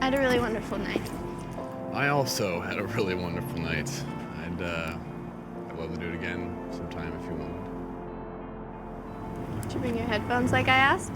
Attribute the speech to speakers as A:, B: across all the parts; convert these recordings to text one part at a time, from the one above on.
A: I had a really wonderful night.
B: I also had a really wonderful night. I'd love to do it again sometime if you wanted.
A: Did you bring your headphones like I asked?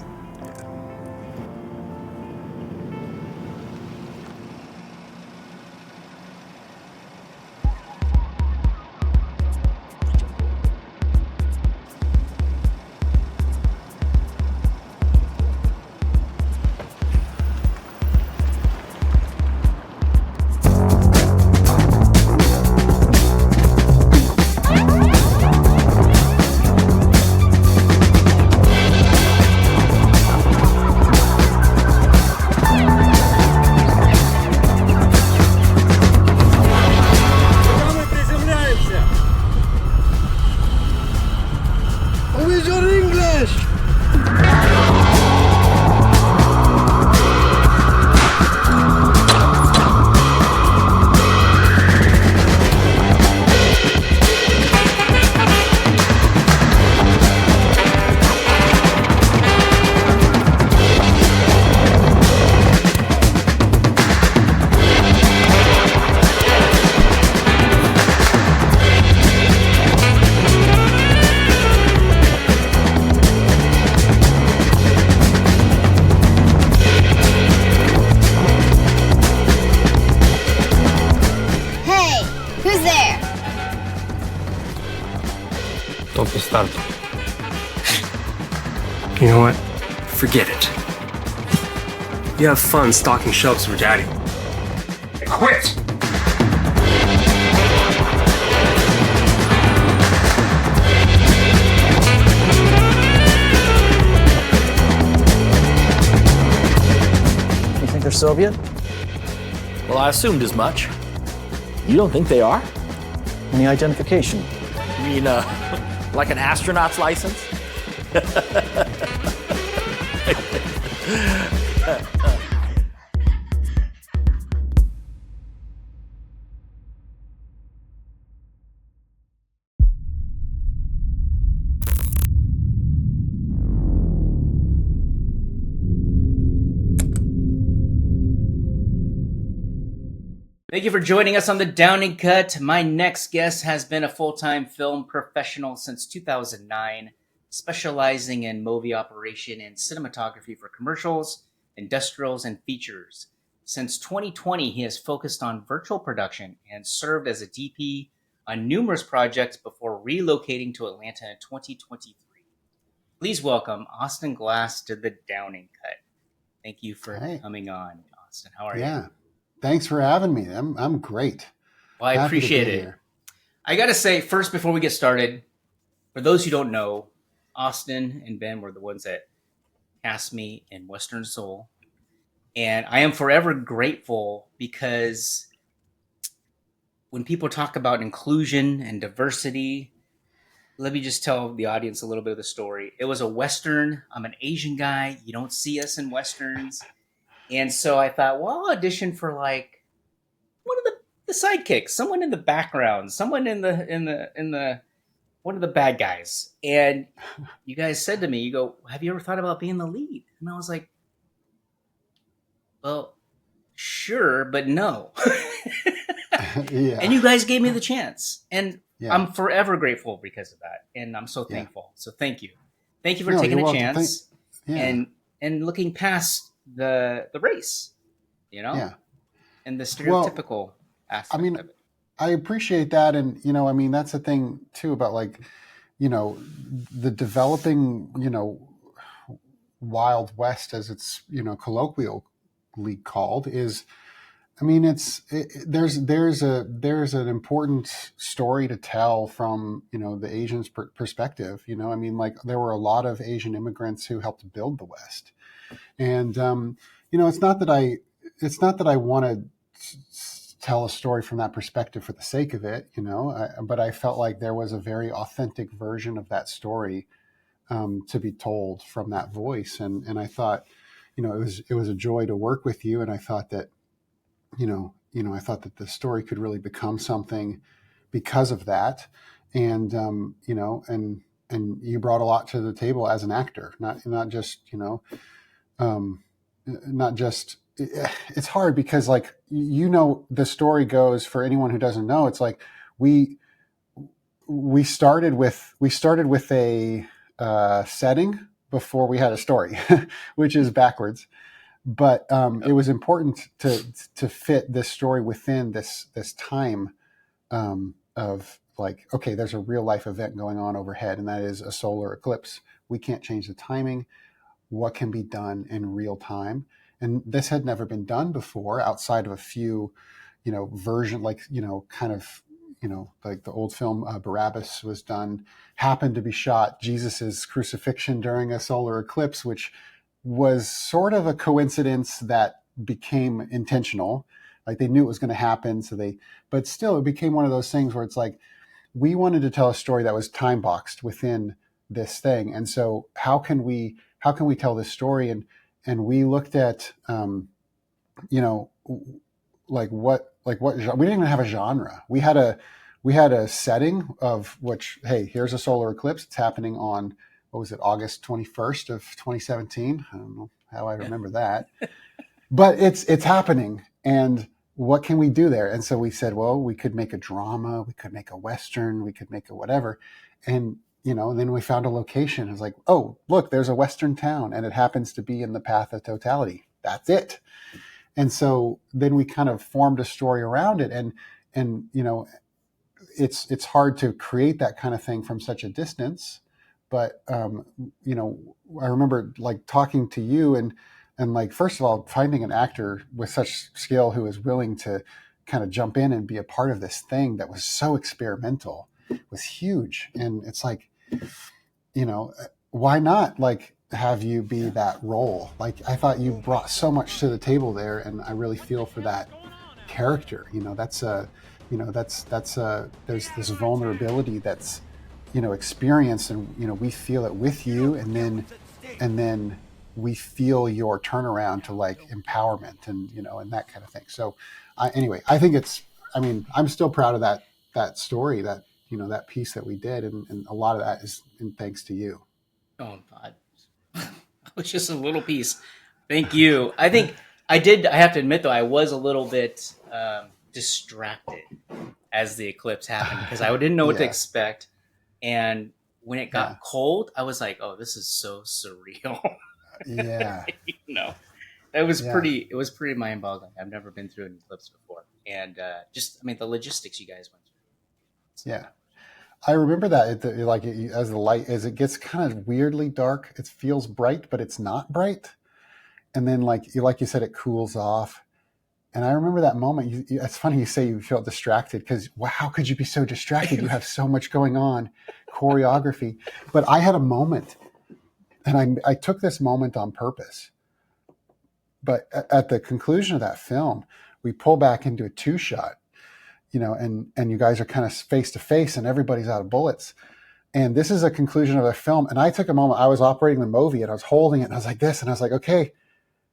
C: Don't be startled. You know what? Forget it. You have fun stocking shelves for Daddy. I quit!
D: You think they're Soviet?
E: Well, I assumed as much. You don't think they are?
D: Any identification?
E: You mean, like an astronaut's license?
F: Thank you for joining us on the Downing Cut. My next guest has been a full-time film professional since 2009, specializing in movie operation and cinematography for commercials, industrials, and features. Since 2020, he has focused on virtual production and served as a DP on numerous projects before relocating to Atlanta in 2023. Please welcome Austin Glass to the Downing Cut. Thank you for coming on, Austin. How are you?
G: Yeah. Thanks for having me. I'm great.
F: Well, I appreciate it. Here. I got to say, first, before we get started, for those who don't know, Austin and Ben were the ones that cast me in Western Soul. And I am forever grateful because when people talk about inclusion and diversity, let me just tell the audience a little bit of the story. It was a Western. I'm an Asian guy. You don't see us in Westerns. And so I thought, well, I'll audition for like one of the sidekicks, someone in the background, someone in the one of the bad guys. And you guys said to me, you go, have you ever thought about being the lead? And I was like, well, sure, but no.
G: Yeah.
F: And you guys gave me the chance. And I'm forever grateful because of that. And I'm so thankful. So thank you. Thank you for taking a chance and looking past the race, you know, and the stereotypical aspect of it.
G: I appreciate that. And, you know, I mean, that's the thing too about like, you know, the developing, you know, Wild West, as it's, you know, colloquially called, is, I mean, there's an important story to tell from, you know, the Asian's perspective. You know, I mean, like there were a lot of Asian immigrants who helped build the West. And, you know, it's not that I want to tell a story from that perspective for the sake of it, you know, but I felt like there was a very authentic version of that story to be told from that voice. And I thought, you know, it was a joy to work with you. And I thought that, I thought that the story could really become something because of that. And, you know, and you brought a lot to the table as an actor, not just, you know, not just it's hard because like, the story goes, for anyone who doesn't know, it's like we started with a setting before we had a story, which is backwards. But it was important to fit this story within this time of like, okay, there's a real life event going on overhead, and that is a solar eclipse. We can't change the timing. What can be done in real time? And this had never been done before outside of a few, version, like, kind of, like the old film Barabbas was done, happened to be shot Jesus's crucifixion during a solar eclipse, which was sort of a coincidence that became intentional. Like they knew it was going to happen. But still it became one of those things where it's like, we wanted to tell a story that was time boxed within this thing. And so how can we tell this story? And we looked at, like what we didn't even have a genre. We had a setting of which, hey, here's a solar eclipse. It's happening on, what was it, August 21st of 2017. I don't know how I remember that, but it's happening. And what can we do there? And so we said, well, we could make a drama, we could make a Western, we could make a whatever. And, then we found a location. It was like, oh, look, there's a Western town and it happens to be in the path of totality. That's it. And so then we kind of formed a story around it. And it's hard to create that kind of thing from such a distance. But, I remember like talking to you and like, first of all, finding an actor with such skill who is willing to kind of jump in and be a part of this thing that was so experimental was huge. And it's like, why not like have you be that role? Like, I thought you brought so much to the table there, and I really feel for that character. There's this vulnerability that's, experienced, and, we feel it with you. And then we feel your turnaround to like empowerment and, and that kind of thing. So anyway, I think I'm still proud of that story, that, that piece that we did. And a lot of that is in thanks to you.
F: Oh God, it was just a little piece. Thank you. I think I have to admit though, I was a little bit distracted as the eclipse happened because I didn't know what to expect. And when it got cold, I was like, oh, this is so surreal.
G: Yeah.
F: It was pretty mind boggling. I've never been through an eclipse before. And the logistics you guys went through.
G: Yeah. I remember that as it gets kind of weirdly dark, it feels bright, but it's not bright. And then like you said, it cools off. And I remember that moment. It's funny you say you felt distracted because how could you be so distracted? You have so much going on, choreography. But I had a moment, and I took this moment on purpose. But at the conclusion of that film, we pull back into a 2-shot, and you guys are kind of face to face, and everybody's out of bullets. And this is a conclusion of the film. And I took a moment. I was operating the Movi, and I was holding it, and I was like this, and I was like, okay,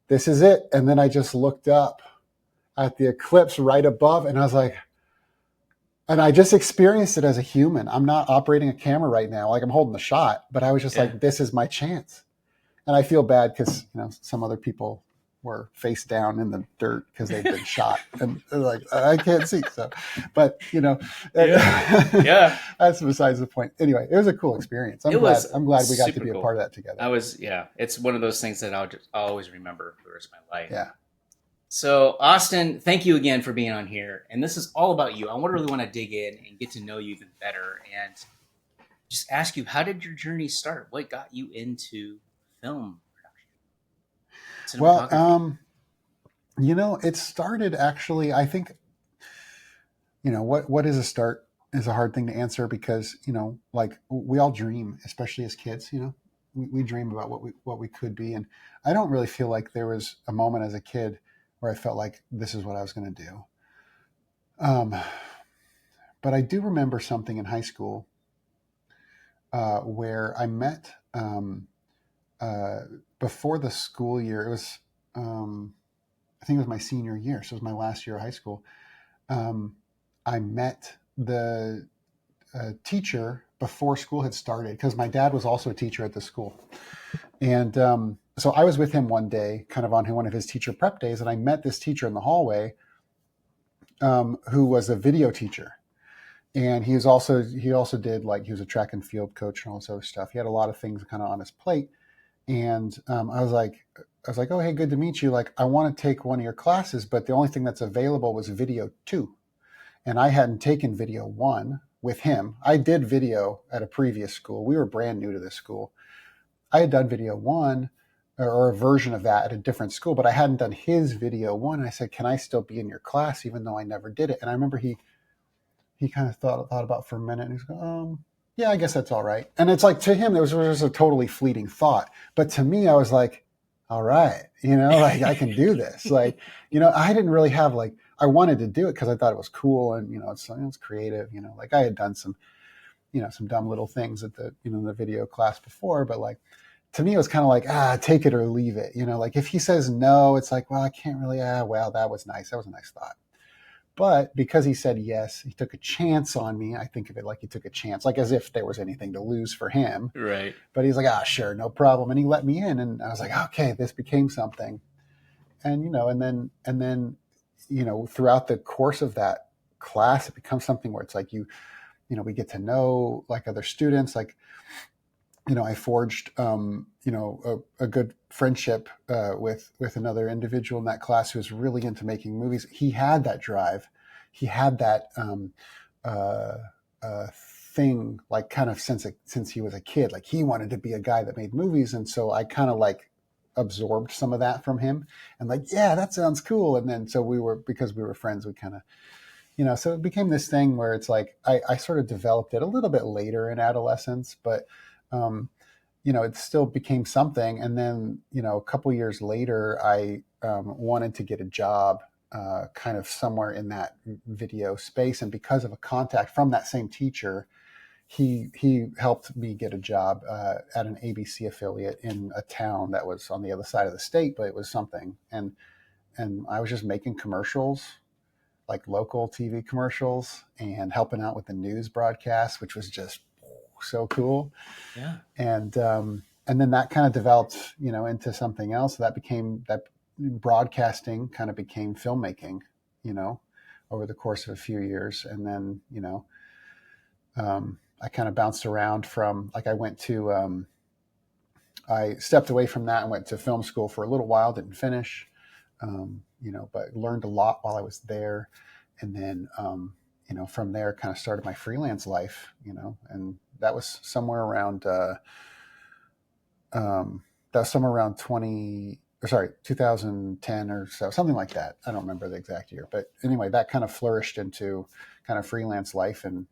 G: this is it. And then I just looked up at the eclipse right above, and I was like, and I just experienced it as a human. I'm not operating a camera right now, like I'm holding the shot, but I was just like, this is my chance. And I feel bad because some other people were face down in the dirt because they've been shot, and they're like, I can't see. So, but that's besides the point. Anyway, it was a cool experience. I'm glad we got to be a part of that together.
F: It's one of those things that I'll always remember for the rest of my life.
G: Yeah.
F: So, Austin, thank you again for being on here. And this is all about you. I really want to dig in and get to know you even better and just ask you, how did your journey start? What got you into film production?
G: Well, it started actually, I think, what is a start is a hard thing to answer because, like we all dream, especially as kids, we dream about what we could be. And I don't really feel like there was a moment as a kid where I felt like this is what I was going to do. But I do remember something in high school where I met before the school year. It was, I think it was my senior year. So it was my last year of high school. I met the teacher before school had started because my dad was also a teacher at the school. And so I was with him one day, kind of on one of his teacher prep days, and I met this teacher in the hallway, who was a video teacher. And he also did, like, he was a track and field coach and all this other stuff. He had a lot of things kind of on his plate. And I was like, oh, hey, good to meet you. Like, I want to take one of your classes, but the only thing that's available was video 2. And I hadn't taken video 1 with him. I did video at a previous school. We were brand new to this school. I had done video 1 or a version of that at a different school, but I hadn't done his video 1. And I said, can I still be in your class even though I never did it? And I remember he kind of thought about for a minute, and he's going, yeah, I guess that's all right. And it's like, to him, it was just a totally fleeting thought. But to me, I was like, all right, like, I can do this. Like, I didn't really have, like, I wanted to do it because I thought it was cool, and, it's creative, like I had done some, some dumb little things at the, the video class before, but, like, to me, it was kind of like, take it or leave it. Like, if he says no, it's like, well, I can't really, well, that was nice. That was a nice thought. But because he said yes, he took a chance on me. I think of it like he took a chance, like as if there was anything to lose for him.
F: Right.
G: But he's like, sure, no problem. And he let me in, and I was like, okay, this became something. And, and then, throughout the course of that class, it becomes something where it's like, we get to know, like, other students, like, I forged, a good friendship with another individual in that class who was really into making movies. He had that drive. He had that thing, like, kind of since he was a kid. Like, he wanted to be a guy that made movies, and so I kind of, like, absorbed some of that from him, and, like, yeah, that sounds cool. And then so because we were friends, we kind of, so it became this thing where it's like I sort of developed it a little bit later in adolescence, but it still became something. And then, a couple years later, I wanted to get a job kind of somewhere in that video space. And because of a contact from that same teacher, he helped me get a job at an ABC affiliate in a town that was on the other side of the state, but it was something. And I was just making commercials, like local TV commercials, and helping out with the news broadcast, which was just so cool.
F: Yeah.
G: And then that kind of developed, into something else. That broadcasting kind of became filmmaking, over the course of a few years. And then, I kind of bounced around from, like, I stepped away from that and went to film school for a little while, didn't finish, but learned a lot while I was there. And then, from there kind of started my freelance life, and that was somewhere around, 2010 or so, something like that. I don't remember the exact year, but anyway, that kind of flourished into kind of freelance life. And,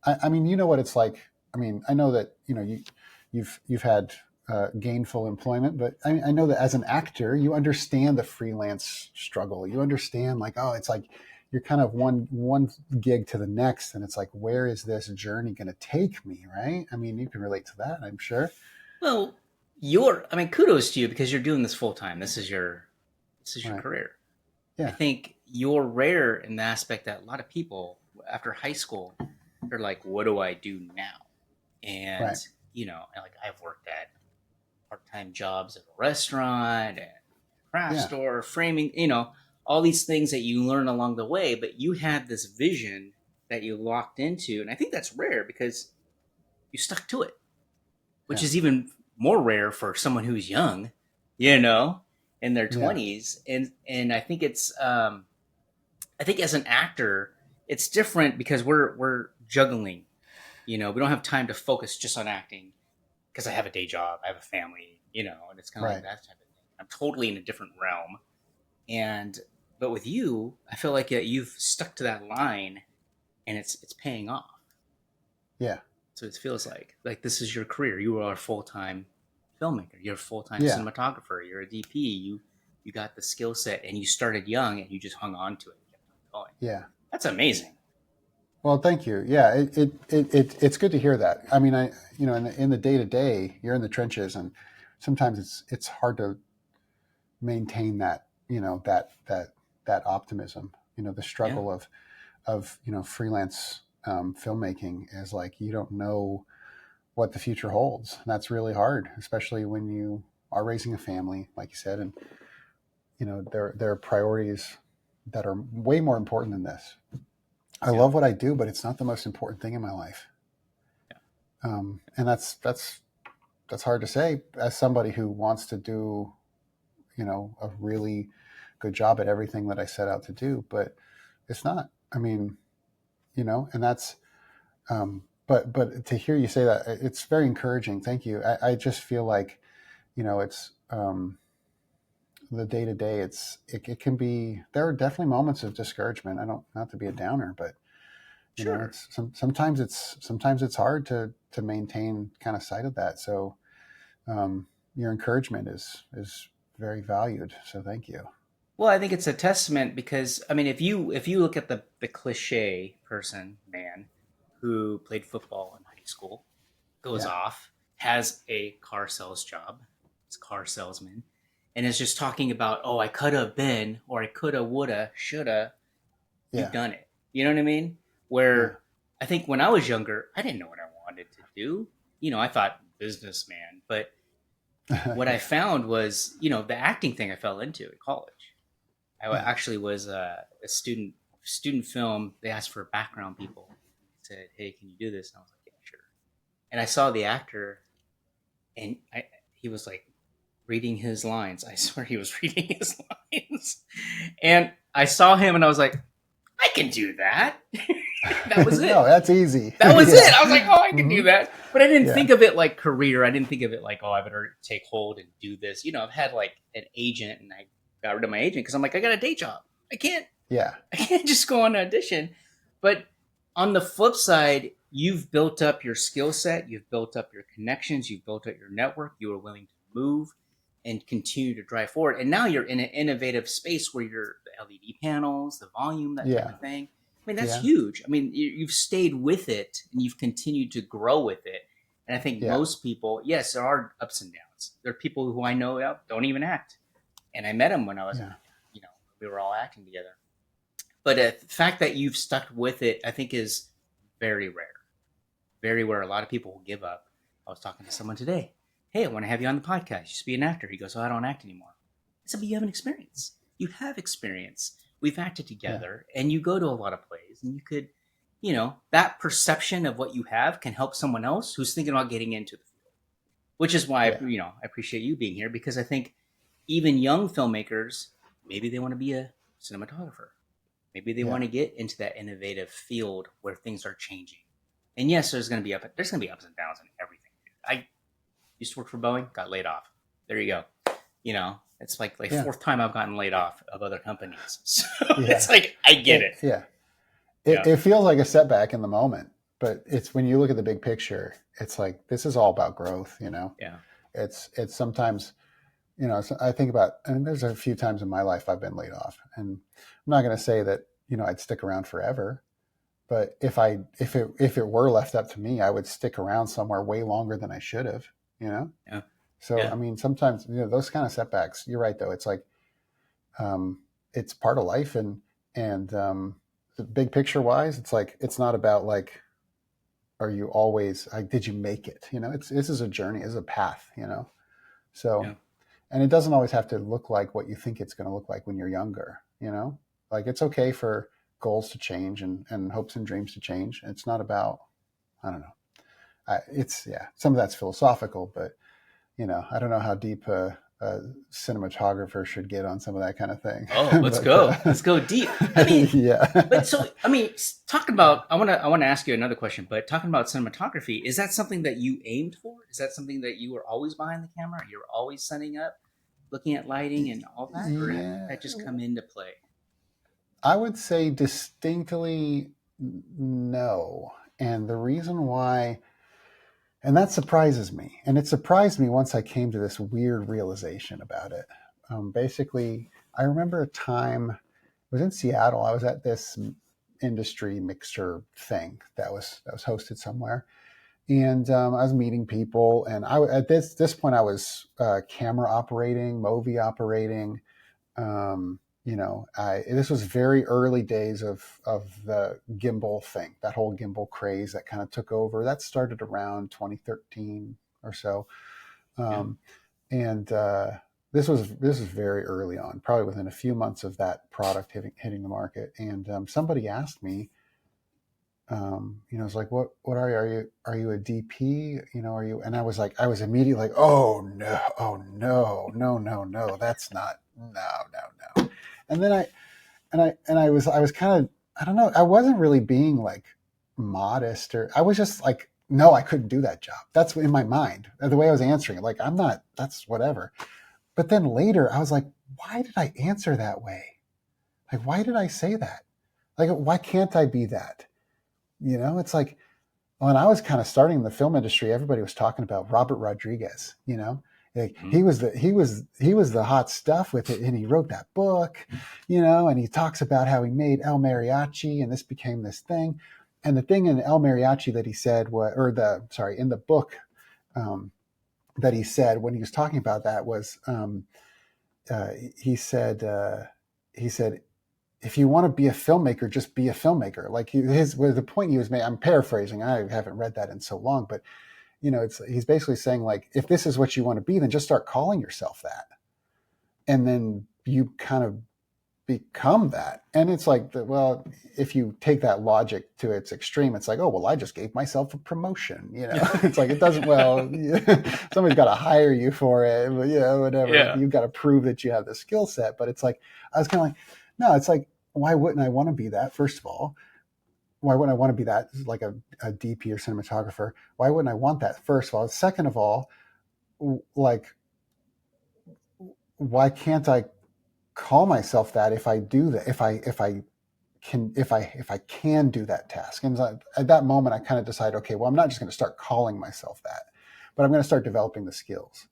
G: I mean, what it's like. I mean, I know that, you've had gainful employment, but I know that as an actor, you understand the freelance struggle. You understand, like, it's like, you're kind of one gig to the next, and it's like, where is this journey going to take me, right? I mean, you can relate to that, I'm sure.
F: Well, kudos to you, because you're doing this full time. This is your
G: Right.
F: career.
G: Yeah.
F: I think you're rare in the aspect that a lot of people after high school, they're like, what do I do now? And,
G: Right.
F: like, I've worked at part-time jobs at a restaurant and craft store, framing, all these things that you learn along the way, but you had this vision that you locked into. And I think that's rare because you stuck to it, which is even more rare for someone who's young, in their 20s. And I think it's, I think as an actor, it's different because we're juggling, we don't have time to focus just on acting because I have a day job, I have a family, and it's kind of like that type of thing. I'm totally in a different realm. But with you, I feel like you've stuck to that line, and it's paying off.
G: Yeah.
F: So it feels like this is your career. You are a full-time filmmaker. You're a full-time cinematographer. You're a DP. You got the skill set, and you started young, and you just hung on to it and kept on going.
G: Yeah.
F: That's amazing.
G: Well, thank you. Yeah, it's good to hear that. I mean, in the day-to-day, you're in the trenches, and sometimes it's hard to maintain that, that optimism. The struggle of freelance filmmaking is like, you don't know what the future holds. And that's really hard, especially when you are raising a family, like you said, and there are priorities that are way more important than this. I love what I do, but it's not the most important thing in my life. And that's hard to say as somebody who wants to do, a really good job at everything that I set out to do, but it's not. I mean, and that's, but to hear you say that, it's very encouraging. Thank you. I just feel like, it's, the day to day, it can be, there are definitely moments of discouragement. I don't, not to be a downer, but it's sometimes it's hard to maintain kind of sight of that. So, your encouragement is very valued. So thank you.
F: Well, I think it's a testament because I mean, if you look at the cliche man who played football in high school, goes off, has a car sales job, it's car salesman, and is just talking about, oh, I could have been, or I coulda, woulda, shoulda. You've done it. You know what I mean? Where I think when I was younger, I didn't know what I wanted to do. I thought businessman, but what I found was, the acting thing I fell into at college. I actually was a student film. They asked for background people. They said, "Hey, can you do this?" And I was like, "Yeah, sure." And I saw the actor, and he was like reading his lines. I swear he was reading his lines. And I saw him, and I was like, "I can do that." That was it.
G: No, that's easy.
F: That was it. I was like, "Oh, I can do that." But I didn't think of it like career. I didn't think of it like, "Oh, I better take hold and do this." I've had like an agent, and I got rid of my agent because I'm like, I got a day job. I can't just go on audition. But on the flip side, you've built up your skill set, you've built up your connections, you've built up your network, you are willing to move and continue to drive forward. And now you're in an innovative space where you're the LED panels, the volume, that type of thing. I mean, that's huge. I mean, you've stayed with it and you've continued to grow with it. And I think most people, yes, there are ups and downs. There are people who I know don't even act. And I met him when I was, we were all acting together. But the fact that you've stuck with it, I think, is very rare. Very rare. A lot of people will give up. I was talking to someone today. Hey, I want to have you on the podcast. You used to be an actor. He goes, "Oh, I don't act anymore." I said, "But you have an experience. You have experience. We've acted together, and you go to a lot of plays, and you could, that perception of what you have can help someone else who's thinking about getting into the field." Which is why, I appreciate you being here, because I think even young filmmakers, maybe they want to be a cinematographer. Maybe they want to get into that innovative field where things are changing. And yes, there's going to be ups and downs in everything. I used to work for Boeing, got laid off. There you go. It's like fourth time I've gotten laid off of other companies. So it's like, I get it.
G: It feels like a setback in the moment, but it's when you look at the big picture, it's like, this is all about growth, It's sometimes, I think about, and there's a few times in my life I've been laid off, and I'm not going to say that, I'd stick around forever, but if it were left up to me, I would stick around somewhere way longer than I should have, So, I mean, sometimes, those kind of setbacks, you're right though. It's like, it's part of life, and the big picture wise, it's like, it's not about like, are you always like, did you make it? This is a journey, it's a path, so, and it doesn't always have to look like what you think it's going to look like when you're younger, like it's okay for goals to change and hopes and dreams to change. It's not about, I don't know. Some of that's philosophical, but I don't know how deep a cinematographer should get on some of that kind of thing.
F: Oh, let's go. Let's go deep. I mean, But so, I mean, talking about, I want to ask you another question, but talking about cinematography, is that something that you aimed for? Is that something that you were always behind the camera? You're always setting up, looking at lighting and all that? Or did that just come into play?
G: I would say distinctly no. And the reason why, and that surprises me. And it surprised me once I came to this weird realization about it. Basically, I remember a time, it was in Seattle. I was at this industry mixer thing that was hosted somewhere. And I was meeting people. And at this point, I was camera operating, Movi operating. This was very early days of the gimbal thing, that whole gimbal craze that kind of took over. That started around 2013 or so. And this was very early on, probably within a few months of that product hitting the market. And somebody asked me, it's like, what are you a DP? Are you? And I was immediately like, oh no, that's not, no. And then I was kind of, I don't know, I wasn't really being like modest, or I was just like, no, I couldn't do that job. That's in my mind, the way I was answering it. Like, I'm not, that's whatever. But then later I was like, why did I answer that way? Like, why did I say that? Like, why can't I be that? It's like, when I was kind of starting in the film industry, everybody was talking about Robert Rodriguez, like he was the hot stuff with it. And he wrote that book, and he talks about how he made El Mariachi and this became this thing. And the thing in El Mariachi that he said in the book, that he said when he was talking about that was, he said, if you want to be a filmmaker, just be a filmmaker. Like the point he was making, I'm paraphrasing. I haven't read that in so long, but he's basically saying, like, if this is what you want to be, then just start calling yourself that. And then you kind of become that. And it's like, well, if you take that logic to its extreme, it's like, oh, well, I just gave myself a promotion. It's like, it doesn't, well, somebody's got to hire you for it, but whatever.
F: Yeah.
G: You've got to prove that you have the skill set. But it's like, I was kind of like, no, it's like, why wouldn't I want to be that? First of all, why wouldn't I want to be that, like a DP or cinematographer? Why wouldn't I want that? First of all. Second of all, like, why can't I call myself that if I do that, if I can do that task? And at that moment, I kind of decided, okay, well, I'm not just going to start calling myself that, but I'm going to start developing the skills.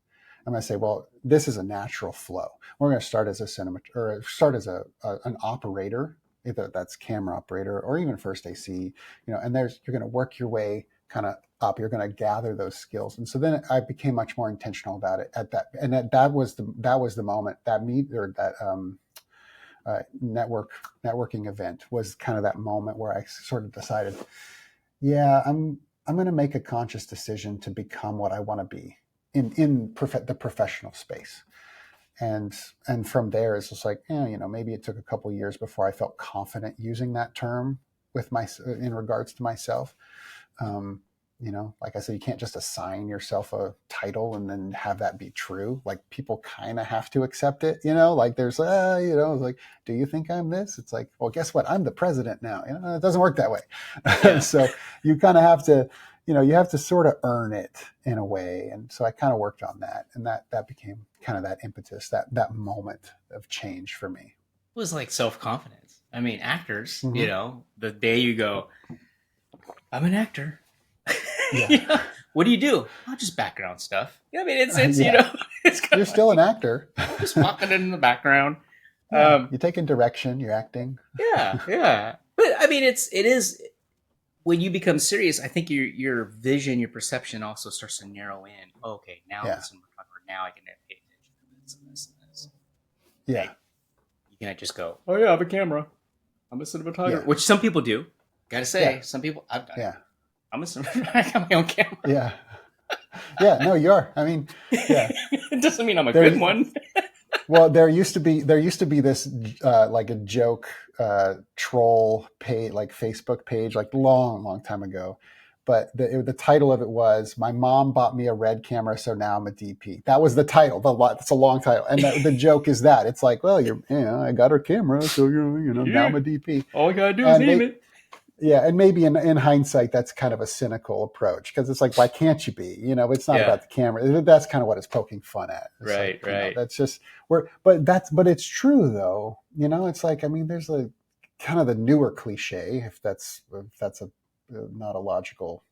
G: I'm going to say, well, this is a natural flow. We're going to start as an operator, either that's camera operator or even first AC, and you're going to work your way kind of up. You're going to gather those skills. And so then I became much more intentional about it at that. And that was the moment that networking event was kind of that moment where I sort of decided, yeah, I'm going to make a conscious decision to become what I want to be in the professional space. And from there, it's just like, maybe it took a couple of years before I felt confident using that term in regards to myself. Like I said, you can't just assign yourself a title and then have that be true. Like, people kind of have to accept it, like there's, like, do you think I'm this? It's like, well, guess what? I'm the president now. It doesn't work that way.
F: Yeah.
G: So you kind of have to, you have to sort of earn it in a way. And so I kind of worked on that, and that became kind of that impetus, that moment of change for me.
F: It was like self-confidence. I mean, actors,
G: Mm-hmm.
F: the day you go, I'm an actor.
G: Yeah.
F: What do you do? Oh, just background stuff. I mean, it's
G: Yeah.
F: it's kind
G: You're
F: of
G: still
F: like,
G: an actor.
F: just walking in the background.
G: Yeah. You're taking direction. You're acting.
F: Yeah. But I mean, it is when you become serious. I think your vision, your perception also starts to narrow in. Okay, now
G: Yeah.
F: this is now I can pay attention to this and this and this.
G: Yeah.
F: Hey, you can't just go, oh yeah, I have a camera. I'm a cinematographer,
G: Yeah.
F: which some people do. Gotta say,
G: Yeah.
F: some people I've done.
G: Yeah.
F: I'm a cinematographer. I got my own camera.
G: Yeah. Yeah. No, you are. I mean, yeah.
F: It doesn't mean I'm a good one.
G: Well, there used to be this like a joke troll page, like Facebook page, like long time ago. But the title of it was, "My mom bought me a red camera, so now I'm a DP." That was the title. That's a long title, and the joke is that it's like, well, I got her camera, so now I'm a DP.
F: All I gotta do is name it.
G: Yeah, and maybe in hindsight, that's kind of a cynical approach, because it's like, why can't you be? It's not about the camera. That's kind of what it's poking fun at. It's
F: right,
G: like,
F: right.
G: that's just but it's true though. It's like, I mean, there's a kind of the newer cliche, if that's a not a logical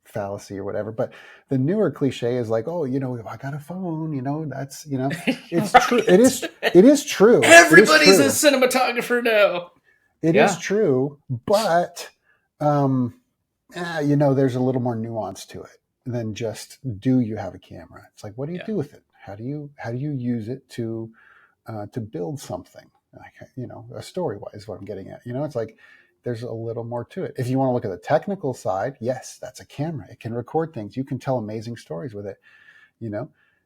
G: fallacy or whatever. But the newer cliche is like, oh, I got a phone. That's it's
F: Right.
G: true. It is true.
F: Everybody's a cinematographer now.
G: It is true, but there's a little more nuance to it than just, do you have a camera? It's like, what do you do with it? How do you use it to build something? Like, a story wise, what I'm getting at. It's like, there's a little more to it. If you want to look at the technical side, yes, that's a camera. It can record things. You can tell amazing stories with it.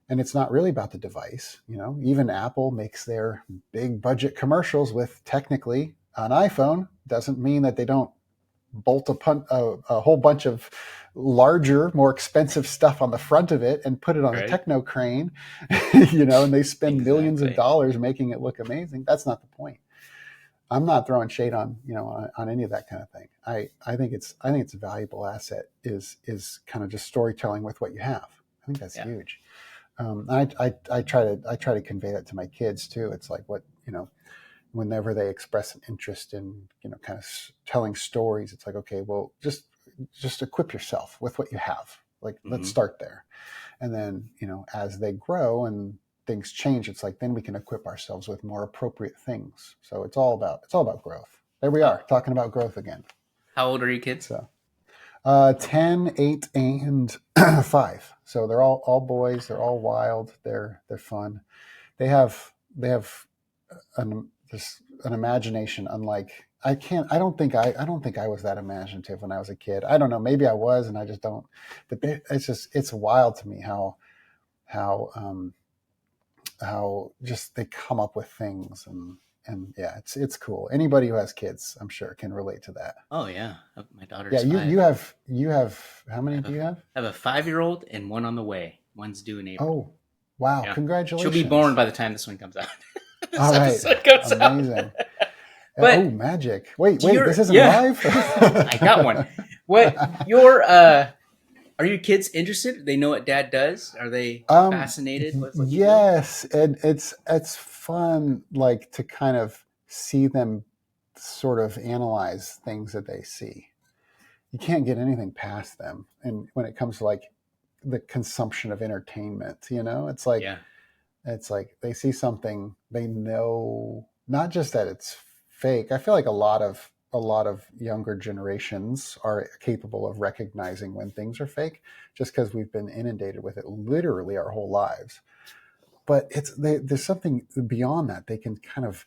G: And it's not really about the device. Even Apple makes their big budget commercials with technically an iPhone. Doesn't mean that they don't bolt a whole bunch of larger, more expensive stuff on the front of it and put it on a
F: Right.
G: techno crane, and they spend millions of
F: Exactly.
G: dollars making it look amazing. That's not the point. I'm not throwing shade on any of that kind of thing. I think it's a valuable asset is kind of just storytelling with what you have. I think that's huge. I try to convey that to my kids too. It's like whenever they express an interest in kind of telling stories, it's like, okay, well, just equip yourself with what you have. Like, let's start there, and then as they grow and things change, it's like then we can equip ourselves with more appropriate things. So it's all about growth. There we are talking about growth again.
F: How old are your kids?
G: So 10, 8, and 5. So they're all boys. They're all wild. They're fun. They have an imagination unlike I don't think I was that imaginative when I was a kid. I don't know, maybe I was and I just don't, but it's wild to me how just they come up with things, and yeah, it's cool. Anybody who has kids, I'm sure, can relate to that.
F: Oh yeah, my daughter's
G: Yeah,
F: 5.
G: you have how many do you have?
F: I have a 5-year-old and one on the way. One's due in April.
G: Oh, wow!
F: Yeah.
G: Congratulations.
F: She'll be born by the time this one comes out.
G: All right, amazing.
F: But
G: magic! Wait,
F: you're-
G: this isn't
F: yeah.
G: live.
F: I got one. Are your kids interested? They know what Dad does? Are they fascinated with what you do?
G: Yes, and it's fun, like, to kind of see them sort of analyze things that they see. You can't get anything past them, and when it comes to like the consumption of entertainment, it's like
F: Yeah.
G: it's like they see something, they know not just that it's fake. I feel like a lot of younger generations are capable of recognizing when things are fake, just because we've been inundated with it literally our whole lives. But there's something beyond that. They can kind of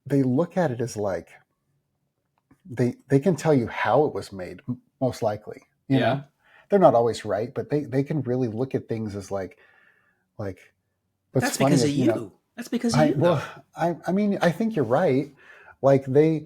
G: they look at it as like they can tell you how it was made, most likely. They're not always right, but they can really look at things as like. What's
F: That's
G: funny
F: because
G: is,
F: of you. That's because of you.
G: well, I mean, I think you're right. Like they've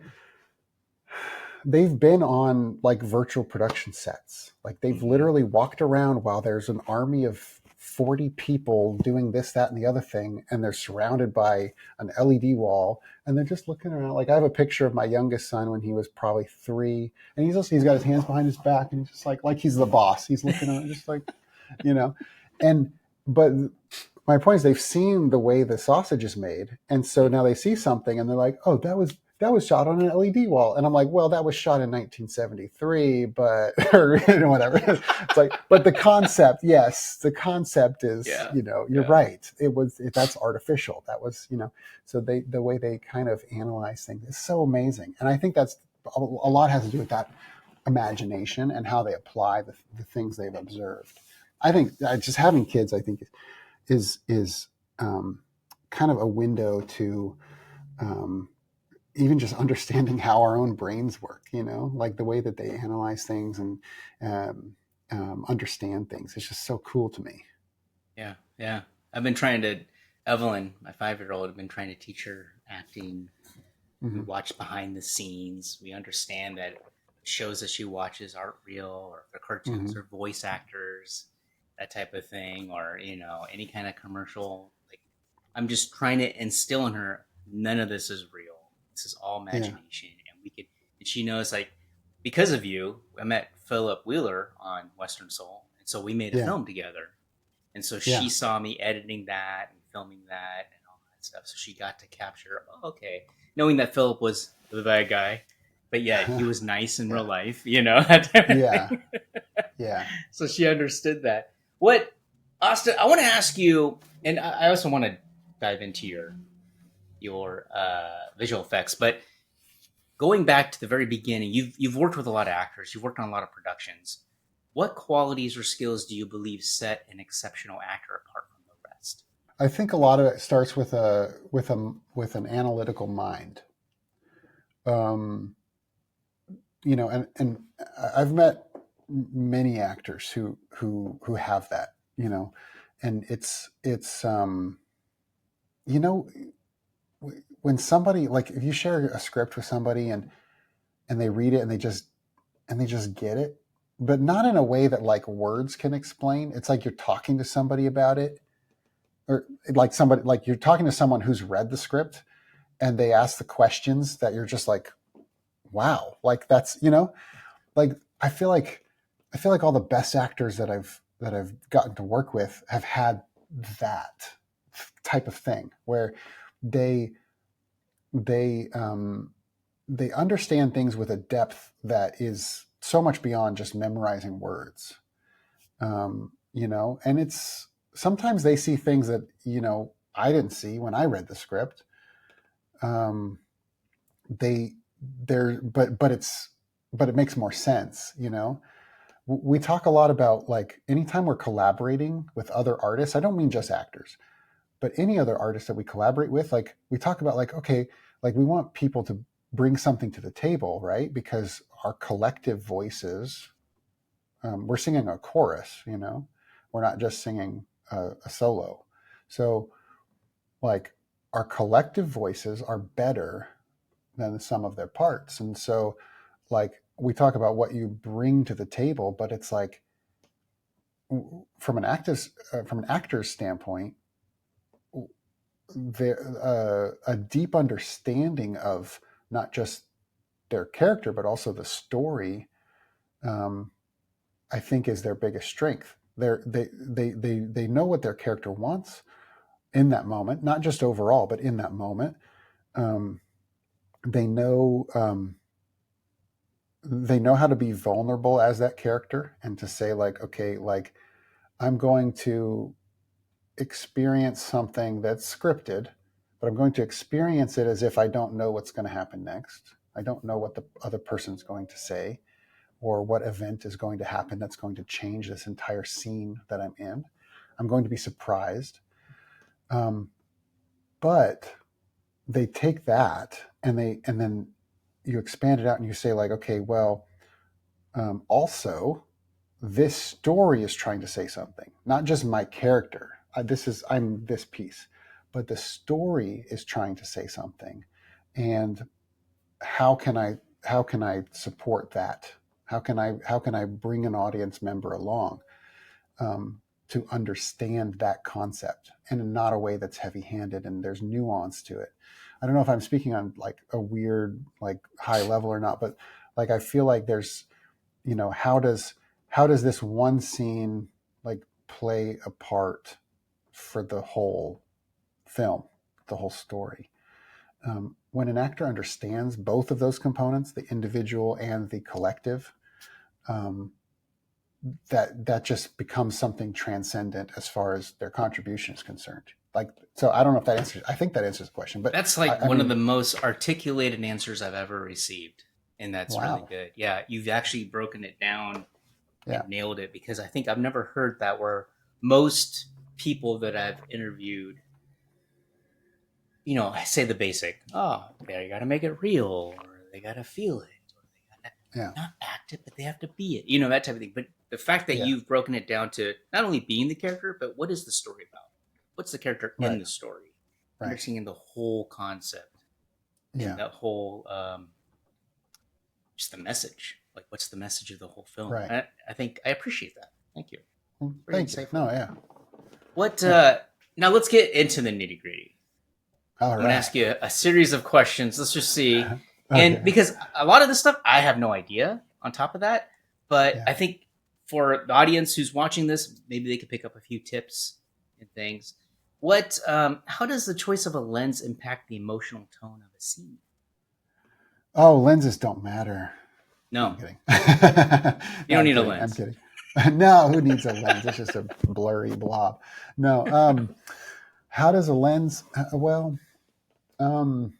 G: been on like virtual production sets. Like they've literally walked around while there's an army of 40 people doing this, that, and the other thing, and they're surrounded by an LED wall, and they're just looking around. Like I have a picture of my youngest son when he was probably 3, and he's got his hands behind his back, and he's just like he's the boss. He's looking around, just like, and but my point is they've seen the way the sausage is made, and so now they see something and they're like, oh, that was shot on an LED wall, and I'm like, well, that was shot in 1973, but or whatever. It's like, but the concept, yes, the concept is, you're right. That's artificial. That was, so the way they kind of analyze things is so amazing, and I think that's a lot has to do with that imagination and how they apply the things they've observed. I think just having kids, I think, is kind of a window to even just understanding how our own brains work, like the way that they analyze things and understand things. It's just so cool to me.
F: Yeah. I've been trying to, Evelyn, my 5-year-old, I've been trying to teach her acting. We watch behind the scenes. We understand that shows that she watches aren't real, or the cartoons are voice actors, that type of thing, or any kind of commercial. Like, I'm just trying to instill in her, none of this is real. This is all imagination, and she knows, like, because of you, I met Philip Wheeler on Western Soul, and so we made a film together, and so she saw me editing that and filming that and all that stuff. So she got to capture, knowing that Philip was the bad guy, but yet he was nice in real life, that type of thing.
G: Yeah.
F: So she understood that. What, Austin, I want to ask you, and I also want to dive into your visual effects, but going back to the very beginning, you've worked with a lot of actors, you've worked on a lot of productions. What qualities or skills do you believe set an exceptional actor apart from the rest?
G: I think a lot of it starts with an analytical mind. And I've met many actors who have that, and it's you know, when somebody, like, if you share a script with somebody and they read it and they just get it, but not in a way that like words can explain. It's like you're talking to somebody about it, or like somebody, like you're talking to someone who's read the script and they ask the questions that you're just like, wow, like that's, like I feel like all the best actors that I've gotten to work with have had that type of thing where they they um, they understand things with a depth that is so much beyond just memorizing words. And it's sometimes they see things that I didn't see when I read the script. Um, they they're but it makes more sense. We talk a lot about, like, anytime we're collaborating with other artists, I don't mean just actors, but any other artist that we collaborate with, like, we talk about, like, okay, like, we want people to bring something to the table, right? Because our collective voices, we're singing a chorus, we're not just singing a solo. So, like, our collective voices are better than the sum of their parts. And so, like, we talk about what you bring to the table, but it's like, from an actor's standpoint, a deep understanding of not just their character but also the story, I think, is their biggest strength. They know what their character wants in that moment, not just overall, but in that moment. Um, they know they know how to be vulnerable as that character and to say, like, okay, like, I'm going to experience something that's scripted, but I'm going to experience it as if I don't know what's going to happen next. I don't know what the other person's going to say or what event is going to happen that's going to change this entire scene that I'm in. I'm going to be surprised. But they take that and then you expand it out and you say, like, okay, well, also, this story is trying to say something, not just my character. I'm this piece, but the story is trying to say something. And how can I support that? How can I bring an audience member along, to understand that concept, and in not a way that's heavy-handed and there's nuance to it. I don't know if I'm speaking on, like, a weird, like, high level or not, but, like, I feel like there's, how does this one scene, like, play a part for the whole film, the whole story? When an actor understands both of those components, the individual and the collective, um, that just becomes something transcendent as far as their contribution is concerned. Like, so I don't know if that answers. I think that answers the question. But
F: That's like
G: I
F: one of
G: mean,
F: the most articulated answers I've ever received. And that's really
G: wow,
F: good. Yeah, you've actually broken it down
G: yeah,
F: and nailed it, because I think I've never heard that where most people that I've interviewed, I say the basic, oh, they got to make it real, or they got to feel it, or they got
G: yeah,
F: to not act it, but they have to be it, that type of thing. But the fact that
G: yeah,
F: you've broken it down to not only being the character, but what is the story about? What's the character in
G: right,
F: the story?
G: right,
F: Understanding the whole concept and
G: yeah,
F: that whole, just the message. Like, what's the message of the whole film?
G: right.
F: I think I appreciate that. Thank you.
G: Well,
F: Very
G: thank you.
F: insightful.
G: No, yeah,
F: What?
G: yeah.
F: Now let's get into the nitty gritty.
G: All
F: I'm going to
G: right.
F: ask you a series of questions. Let's just see. And
G: Okay.
F: because a lot of this stuff, I have no idea on top of that. But
G: Yeah.
F: I think for the audience who's watching this, maybe they could pick up a few tips and things. How does the choice of a lens impact the emotional tone of a scene?
G: Oh, lenses don't matter. No, I'm
F: No,
G: kidding.
F: you
G: No,
F: don't
G: I'm
F: need a
G: kidding. I'm
F: lens.
G: kidding. No, who needs a lens? It's just a blurry blob. No. How does a lens? Well, um,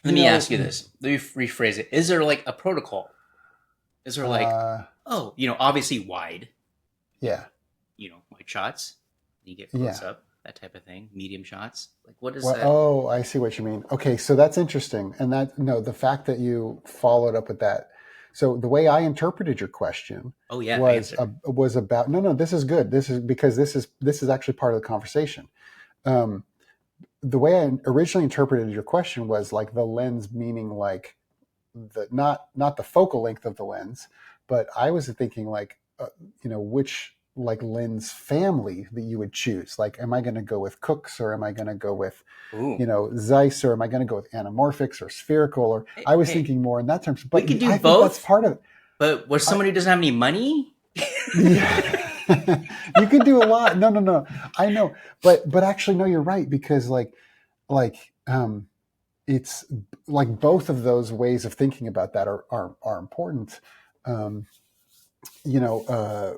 F: Let
G: you
F: me
G: know,
F: ask you this. Let me rephrase it. Is there like a protocol? Is there like,
G: uh,
F: oh, obviously wide,
G: yeah,
F: wide shots, you get close
G: yeah.
F: up, that type of thing, medium shots. Like, what is
G: Well,
F: that?
G: oh, I see what you mean. Okay, so that's interesting, and that no, the fact that you followed up with that So the way I interpreted your question
F: Oh yeah,
G: was
F: answer.
G: was about no. This is good. This is because this is actually part of the conversation. Um, the way I originally interpreted your question was like the lens, meaning like the not the focal length of the lens, but I was thinking like which like lens family that you would choose. Like, am I going to go with Cooks, or am I going to go with
F: Ooh.
G: Zeiss, or am I going to go with anamorphics or spherical? Or I was
F: Hey,
G: thinking more in that terms.
F: we
G: But
F: could do
G: I think that's
F: both,
G: part of it.
F: but where somebody who doesn't have any money?
G: Yeah. You can do a lot. No. I know, but actually, no, you're right, because like it's like both of those ways of thinking about that are important. Um, you know,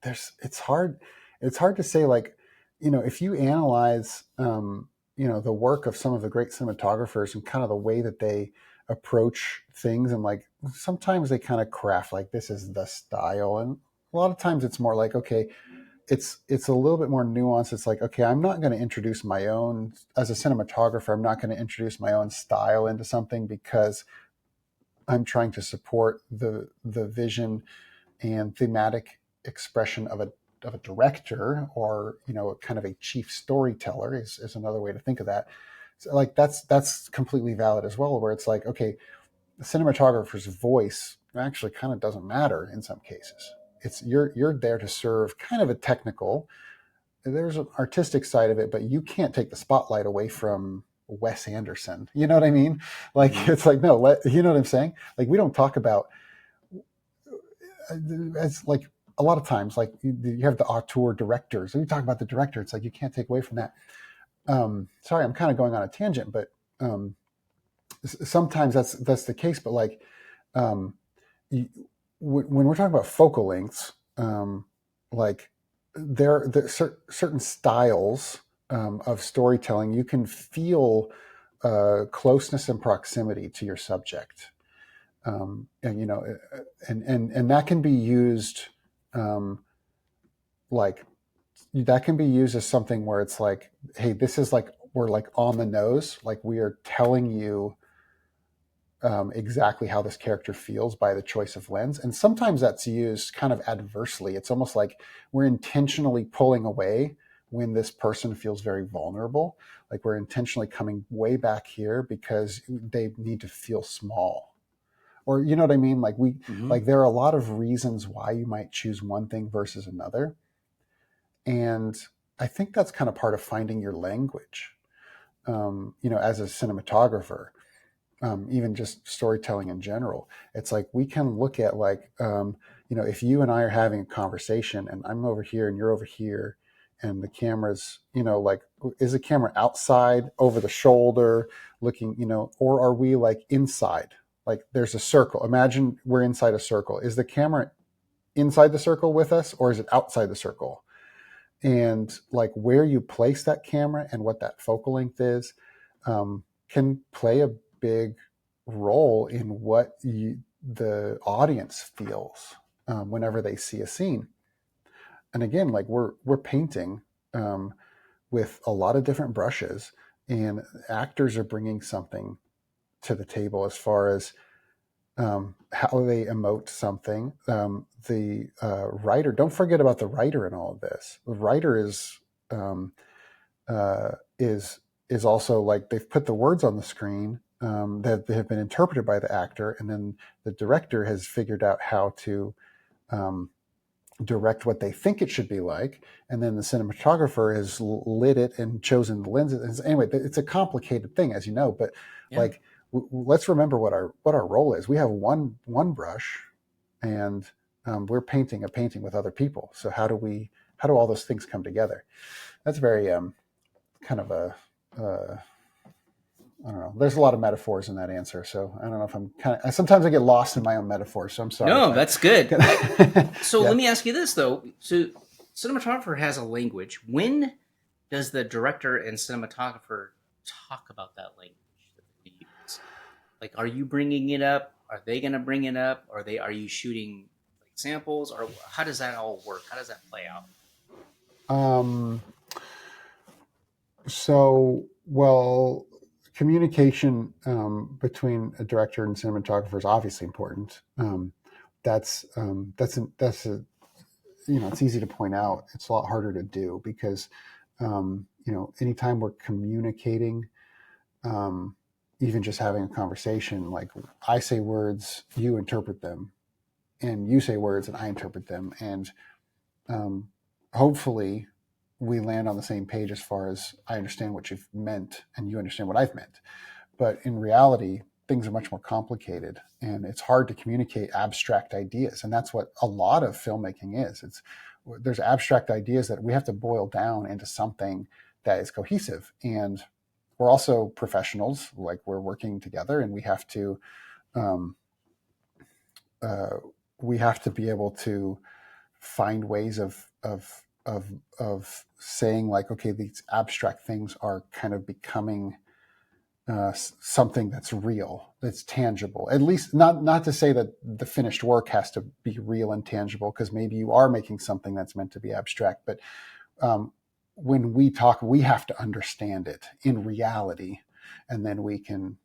G: it's hard to say, like, if you analyze the work of some of the great cinematographers and kind of the way that they approach things, and like sometimes they kind of craft like this is the style, and a lot of times it's more like, okay, it's a little bit more nuanced. It's like, okay, I'm not going to introduce my own, as a cinematographer, I'm not going to introduce my own style into something, because I'm trying to support the vision and thematic expression of a director, or kind of a chief storyteller is another way to think of that. So like that's completely valid as well, where it's like, okay, the cinematographer's voice actually kind of doesn't matter in some cases. It's you're there to serve kind of a technical, there's an artistic side of it, but you can't take the spotlight away from Wes Anderson. You know what I mean? Like,
F: Mhm.
G: it's like, no, you know what I'm saying? Like, we don't talk about, as like a lot of times, like you have the auteur directors. When you talk about the director, it's like you can't take away from that. Sorry, I'm kind of going on a tangent, but sometimes that's the case. But like, um, you, when we're talking about focal lengths, like there are certain styles of storytelling, you can feel closeness and proximity to your subject, and and that can be used, um, like that can be used as something where it's like, hey, this is like, we're like on the nose, like we are telling you exactly how this character feels by the choice of lens. And sometimes that's used kind of adversely. It's almost like we're intentionally pulling away when this person feels very vulnerable. Like we're intentionally coming way back here because they need to feel small. Or you know what I mean? Like
F: Mhm.
G: like there are a lot of reasons why you might choose one thing versus another. And I think that's kind of part of finding your language. As a cinematographer, even just storytelling in general. It's like we can look at like, if you and I are having a conversation and I'm over here and you're over here, and the camera's, like, is the camera outside over the shoulder looking, or are we like inside? Like there's a circle. Imagine we're inside a circle. Is the camera inside the circle with us, or is it outside the circle? And like where you place that camera and what that focal length is, can play a big role in what the audience feels whenever they see a scene. And again, like we're painting with a lot of different brushes, and actors are bringing something to the table as far as how they emote something. The writer, don't forget about the writer in all of this. The writer um, uh, is is also like, they've put the words on the screen that they have been interpreted by the actor, and then the director has figured out how to um, direct what they think it should be like, and then the cinematographer has lit it and chosen the lenses. Anyway, it's a complicated thing, as you know, but
F: Yeah.
G: like let's remember what our role is. We have one brush, and we're painting a painting with other people. So how do all those things come together? That's very kind of a I don't know. There's a lot of metaphors in that answer, so I don't know if I'm kind of. Sometimes I get lost in my own metaphors, so I'm sorry if
F: No,
G: I.
F: that's good. So
G: Yeah.
F: let me ask you this though. So cinematographer has a language. When does the director and cinematographer talk about that language that they use? Like, are you bringing it up? Are they going to bring it up? Are you shooting like samples, or how does that all work? How does that play out?
G: Um. So, well, communication between a director and cinematographer is obviously important. That's a it's easy to point out. It's a lot harder to do because anytime we're communicating, even just having a conversation, like I say words, you interpret them, and you say words and I interpret them, and hopefully we land on the same page as far as I understand what you've meant and you understand what I've meant. But in reality, things are much more complicated, and it's hard to communicate abstract ideas. And that's what a lot of filmmaking is. There's abstract ideas that we have to boil down into something that is cohesive. And we're also professionals, like we're working together, and we have to be able to find ways of saying, like, okay, these abstract things are kind of becoming something that's real, that's tangible. At least not to say that the finished work has to be real and tangible, because maybe you are making something that's meant to be abstract. But when we talk, we have to understand it in reality, and then we can,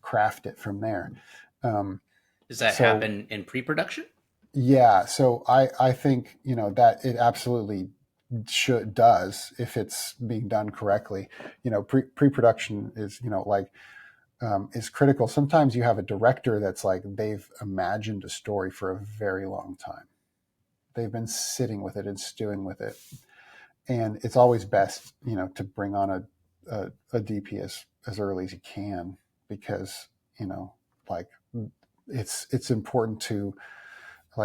G: craft it from there.
F: Does that happen in pre-production?
G: Yeah. So I think, that it absolutely does if it's being done correctly. Pre-production is, is critical. Sometimes you have a director that's like, they've imagined a story for a very long time. They've been sitting with it and stewing with it. And it's always best, to bring on a DP as early as you can, because, it's important to,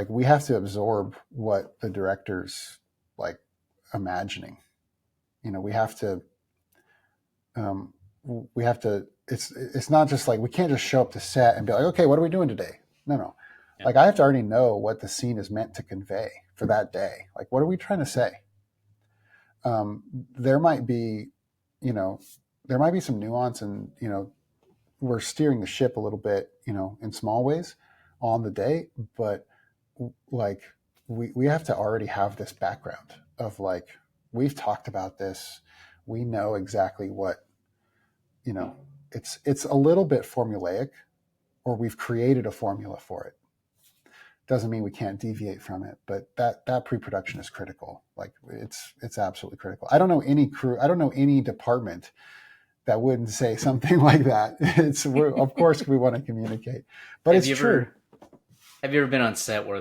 G: we have to absorb what the director's imagining. We have to it's not just we can't just show up to set and be like, okay, what are we doing today? No. Yeah. I have to already know what the scene is meant to convey for that day. What are we trying to say? There might be some nuance, and, we're steering the ship a little bit, in small ways on the day, but we have to already have this background of we've talked about this. We know exactly what, it's a little bit formulaic, or we've created a formula for it. Doesn't mean we can't deviate from it, but that pre-production is critical. It's absolutely critical. I don't know any crew, I don't know any department that wouldn't say something like that. Of course we want to communicate, but it's true.
F: Have you ever been on set where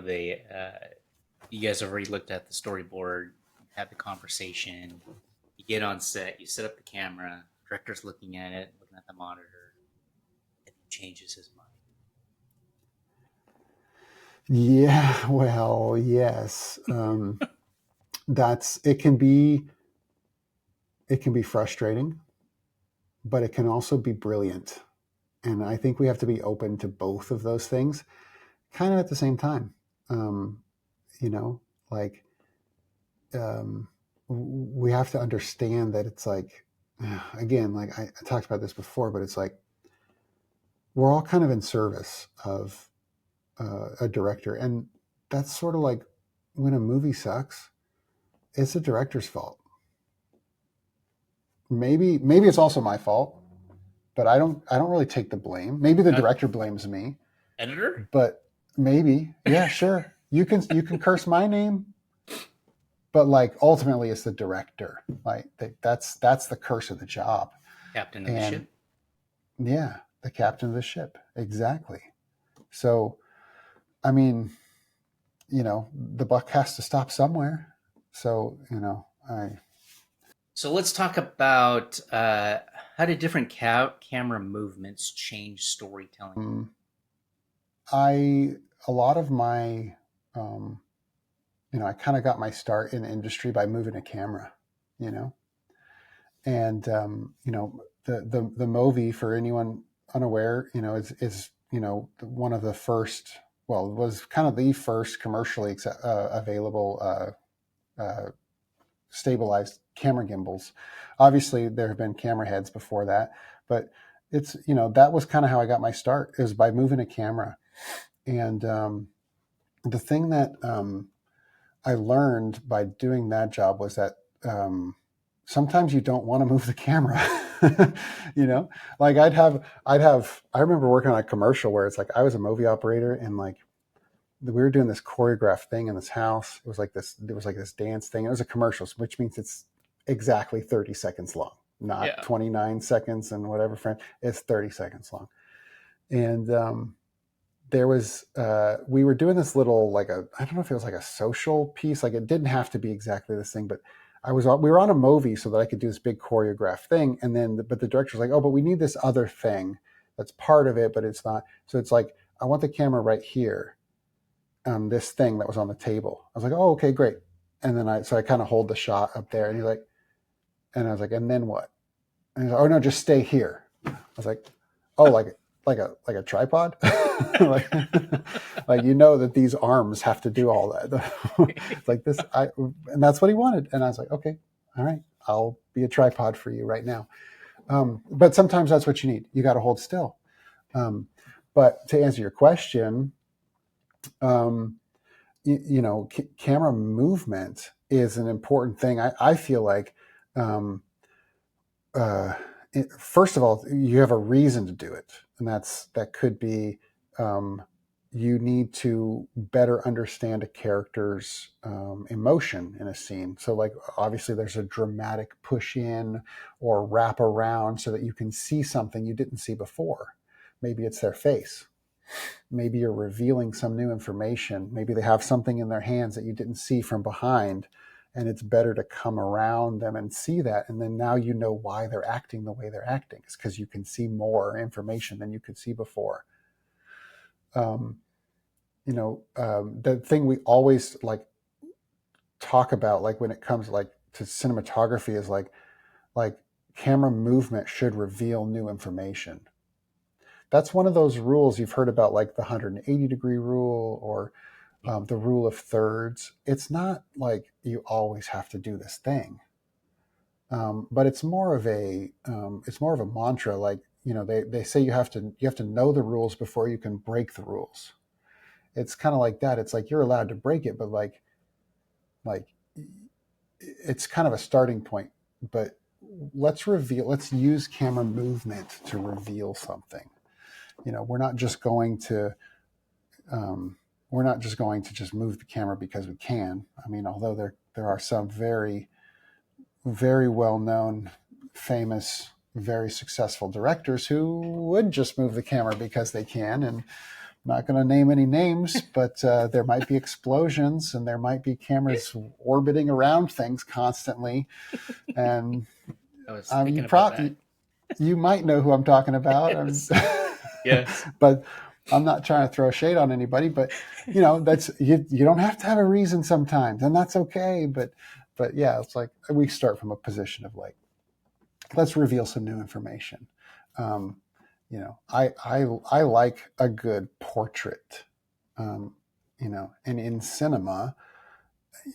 F: you guys have already looked at the storyboard, had the conversation, you get on set, you set up the camera, director's looking at it, looking at the monitor, and he changes his mind?
G: Yeah, well, yes. It can be frustrating, but it can also be brilliant. And I think we have to be open to both of those things kind of at the same time. We have to understand that it's again, I talked about this before, but it's we're all kind of in service of a director. And that's sort of when a movie sucks, it's the director's fault. Maybe it's also my fault, but I don't really take the blame. Maybe the director blames me.
F: Editor?
G: But maybe, yeah, sure. You can curse my name, but ultimately it's the director. That's the curse of the job.
F: Captain of the ship.
G: Yeah, the captain of the ship. Exactly. So, I mean, the buck has to stop somewhere. So,
F: So let's talk about how do different camera movements change storytelling?
G: A lot of my, I kind of got my start in the industry by moving a camera, and the Movi, for anyone unaware, is one of the first. Well, it was kind of the first commercially available stabilized camera gimbals. Obviously, there have been camera heads before that, but it's that was kind of how I got my start, is by moving a camera. And the thing that I learned by doing that job was that sometimes you don't want to move the camera. You know, like I remember working on a commercial where it's like I was a movie operator, and like we were doing this choreographed thing in this house. It was like this dance thing. It was a commercial, which means it's exactly 30 seconds long, not 29 seconds and whatever frame. It's 30 seconds long. And there was we were doing this little, like, I don't know if it was like a social piece. Like, it didn't have to be exactly this thing, but we were on a movie so that I could do this big choreographed thing. And then but the director was like, oh, but we need this other thing that's part of it, but it's not. So it's like, I want the camera right here on this thing that was on the table. I was like, oh, okay, great. And then I kind of hold the shot up there, and he's like, and I was like, and then what? And he's like, oh no, just stay here. I was like, oh, like a tripod. like, you know that these arms have to do all that. It's like this, and that's what he wanted. And I was like, okay, all right, I'll be a tripod for you right now. But sometimes that's what you need. You got to hold still. But to answer your question, you know, camera movement is an important thing. I feel like, first of all, you have a reason to do it, and that could be you need to better understand a character's emotion in a scene. So, like, obviously, there's a dramatic push in or wrap around so that you can see something you didn't see before. Maybe it's their face. Maybe you're revealing some new information. Maybe they have something in their hands that you didn't see from behind, and it's better to come around them and see that. And then now you know why they're acting the way they're acting. It's because you can see more information than you could see before. The thing we always like talk about, like when it comes like to cinematography, is like camera movement should reveal new information. That's one of those rules you've heard about, like the 180-degree rule or the rule of thirds. It's not like you always have to do this thing, but it's more of a mantra. Like, you know, they say you have to know the rules before you can break the rules. It's kind of like that. It's like you're allowed to break it, but like it's kind of a starting point. But let's use camera movement to reveal something. You know, we're not just going to just move the camera because we can. I mean, although there are some very, very well-known, famous, very successful directors who would just move the camera because they can. And I'm not going to name any names, but there might be explosions and there might be cameras orbiting around things constantly. And
F: I was thinking about that.
G: You might know who I'm talking about.
F: Yes. Yes.
G: But I'm not trying to throw shade on anybody, but you know, that's you don't have to have a reason sometimes, and that's okay. But yeah, it's like we start from a position of like, let's reveal some new information. You know, I like a good portrait. You know, and in cinema,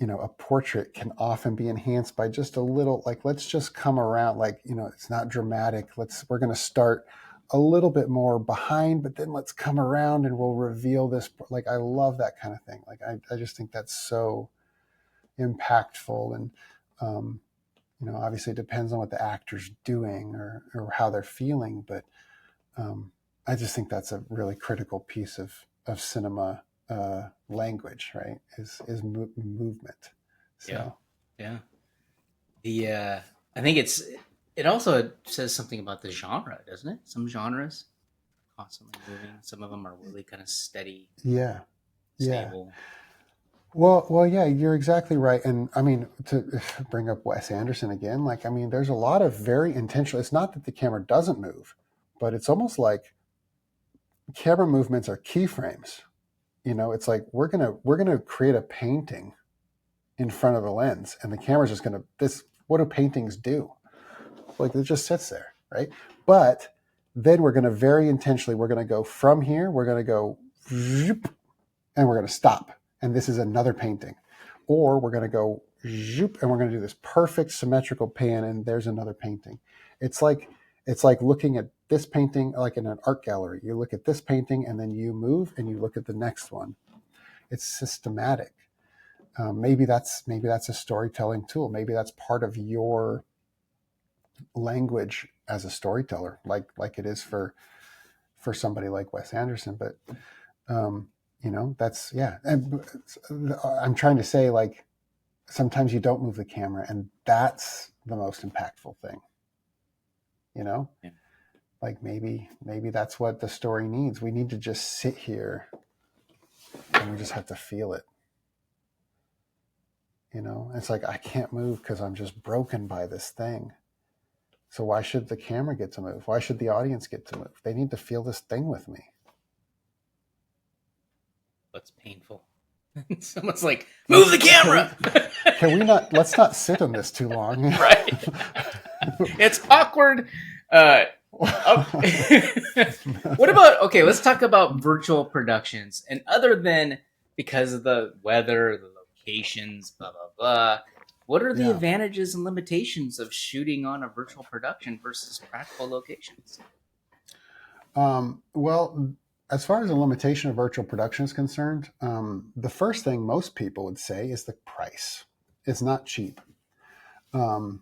G: you know, a portrait can often be enhanced by just a little, like, let's just come around, like, you know, it's not dramatic. We're going to start a little bit more behind, but then let's come around and we'll reveal this. Like, I love that kind of thing. Like, I just think that's so impactful. And, you know, obviously it depends on what the actor's doing or how they're feeling. But I just think that's a really critical piece of cinema language, right? Is movement. So
F: yeah. I think it also says something about the genre, doesn't it? Some genres constantly moving. Some of them are really kind of steady.
G: Yeah.
F: Stable.
G: Well, yeah, you're exactly right. And I mean, to bring up Wes Anderson again, like, I mean, there's a lot of very intentional. It's not that the camera doesn't move, but it's almost like camera movements are keyframes. You know, it's like we're gonna create a painting in front of the lens, and the camera's just gonna what do paintings do? Like, it just sits there, right? But then we're gonna very intentionally, we're gonna go from here, we're gonna go zoop, and we're gonna stop. And this is another painting. Or we're gonna go zoop, and we're gonna do this perfect symmetrical pan, and there's another painting. It's like looking at this painting like in an art gallery. You look at this painting and then you move and you look at the next one. It's systematic. Maybe that's a storytelling tool. Maybe that's part of your language as a storyteller, like it is for somebody like Wes Anderson. But that's, yeah. And I'm trying to say, like, sometimes you don't move the camera, and that's the most impactful thing.
F: Yeah.
G: Like maybe that's what the story needs. We need to just sit here and we just have to feel it. It's like, I can't move because I'm just broken by this thing. So why should the camera get to move? Why should the audience get to move? They need to feel this thing with me.
F: What's painful? Someone's like, move the camera.
G: Can we not? Let's not sit on this too long.
F: Right. It's awkward. What about, okay, let's talk about virtual productions. And other than, because of the weather, the locations, blah, blah, blah, what are the advantages and limitations of shooting on a virtual production versus practical locations?
G: Well, as far as the limitation of virtual production is concerned, the first thing most people would say is the price. It's not cheap. And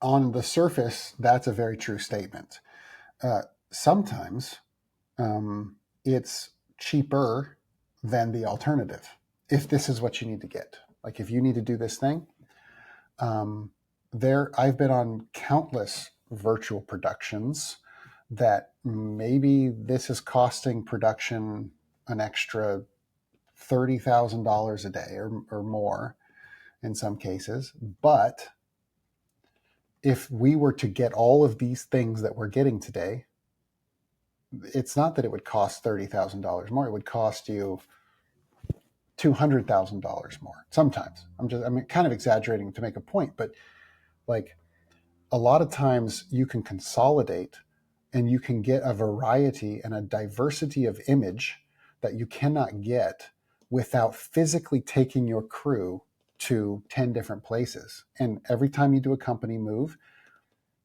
G: on the surface, that's a very true statement. Sometimes it's cheaper than the alternative, if this is what you need to get. Like, if you need to do this thing, I've been on countless virtual productions that maybe this is costing production an extra $30,000 a day or more in some cases. But if we were to get all of these things that we're getting today, it's not that it would cost $30,000 more. It would cost you $200,000 more. Sometimes I'm kind of exaggerating to make a point, but like, a lot of times you can consolidate and you can get a variety and a diversity of image that you cannot get without physically taking your crew to 10 different places. And every time you do a company move,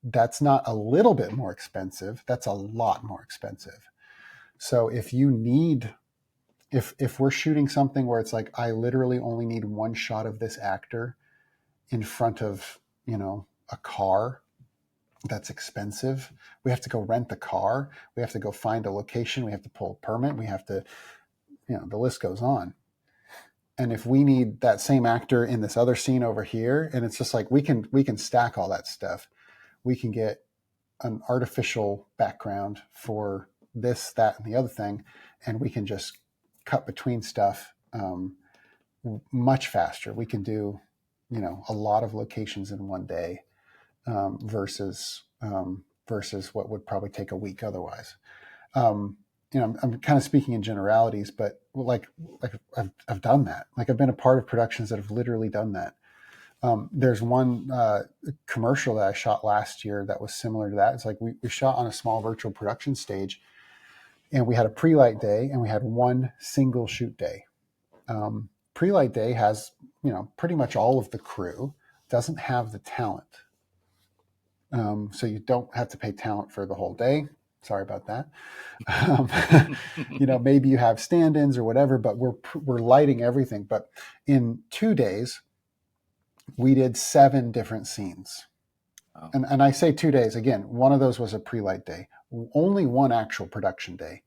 G: that's not a little bit more expensive, that's a lot more expensive. So if you need, if we're shooting something where it's like, I literally only need one shot of this actor in front of, a car that's expensive, we have to go rent the car, we have to go find a location, we have to pull a permit, we have to, the list goes on. And if we need that same actor in this other scene over here, and it's just like, we can stack all that stuff. We can get an artificial background for this, that, and the other thing, and we can just cut between stuff much faster. We can do, a lot of locations in one day versus what would probably take a week otherwise. I'm kind of speaking in generalities, but like I've done that. Like, I've been a part of productions that have literally done that. There's one commercial that I shot last year that was similar to that. It's like we shot on a small virtual production stage, and we had a pre-light day and we had one single shoot day. Pre-light day has, pretty much all of the crew, doesn't have the talent. So you don't have to pay talent for the whole day. Sorry about that. Maybe you have stand-ins or whatever, but we're lighting everything. But in 2 days, we did 7 different scenes.
F: Oh.
G: And I say 2 days, again, one of those was a pre-light day, only one actual production day.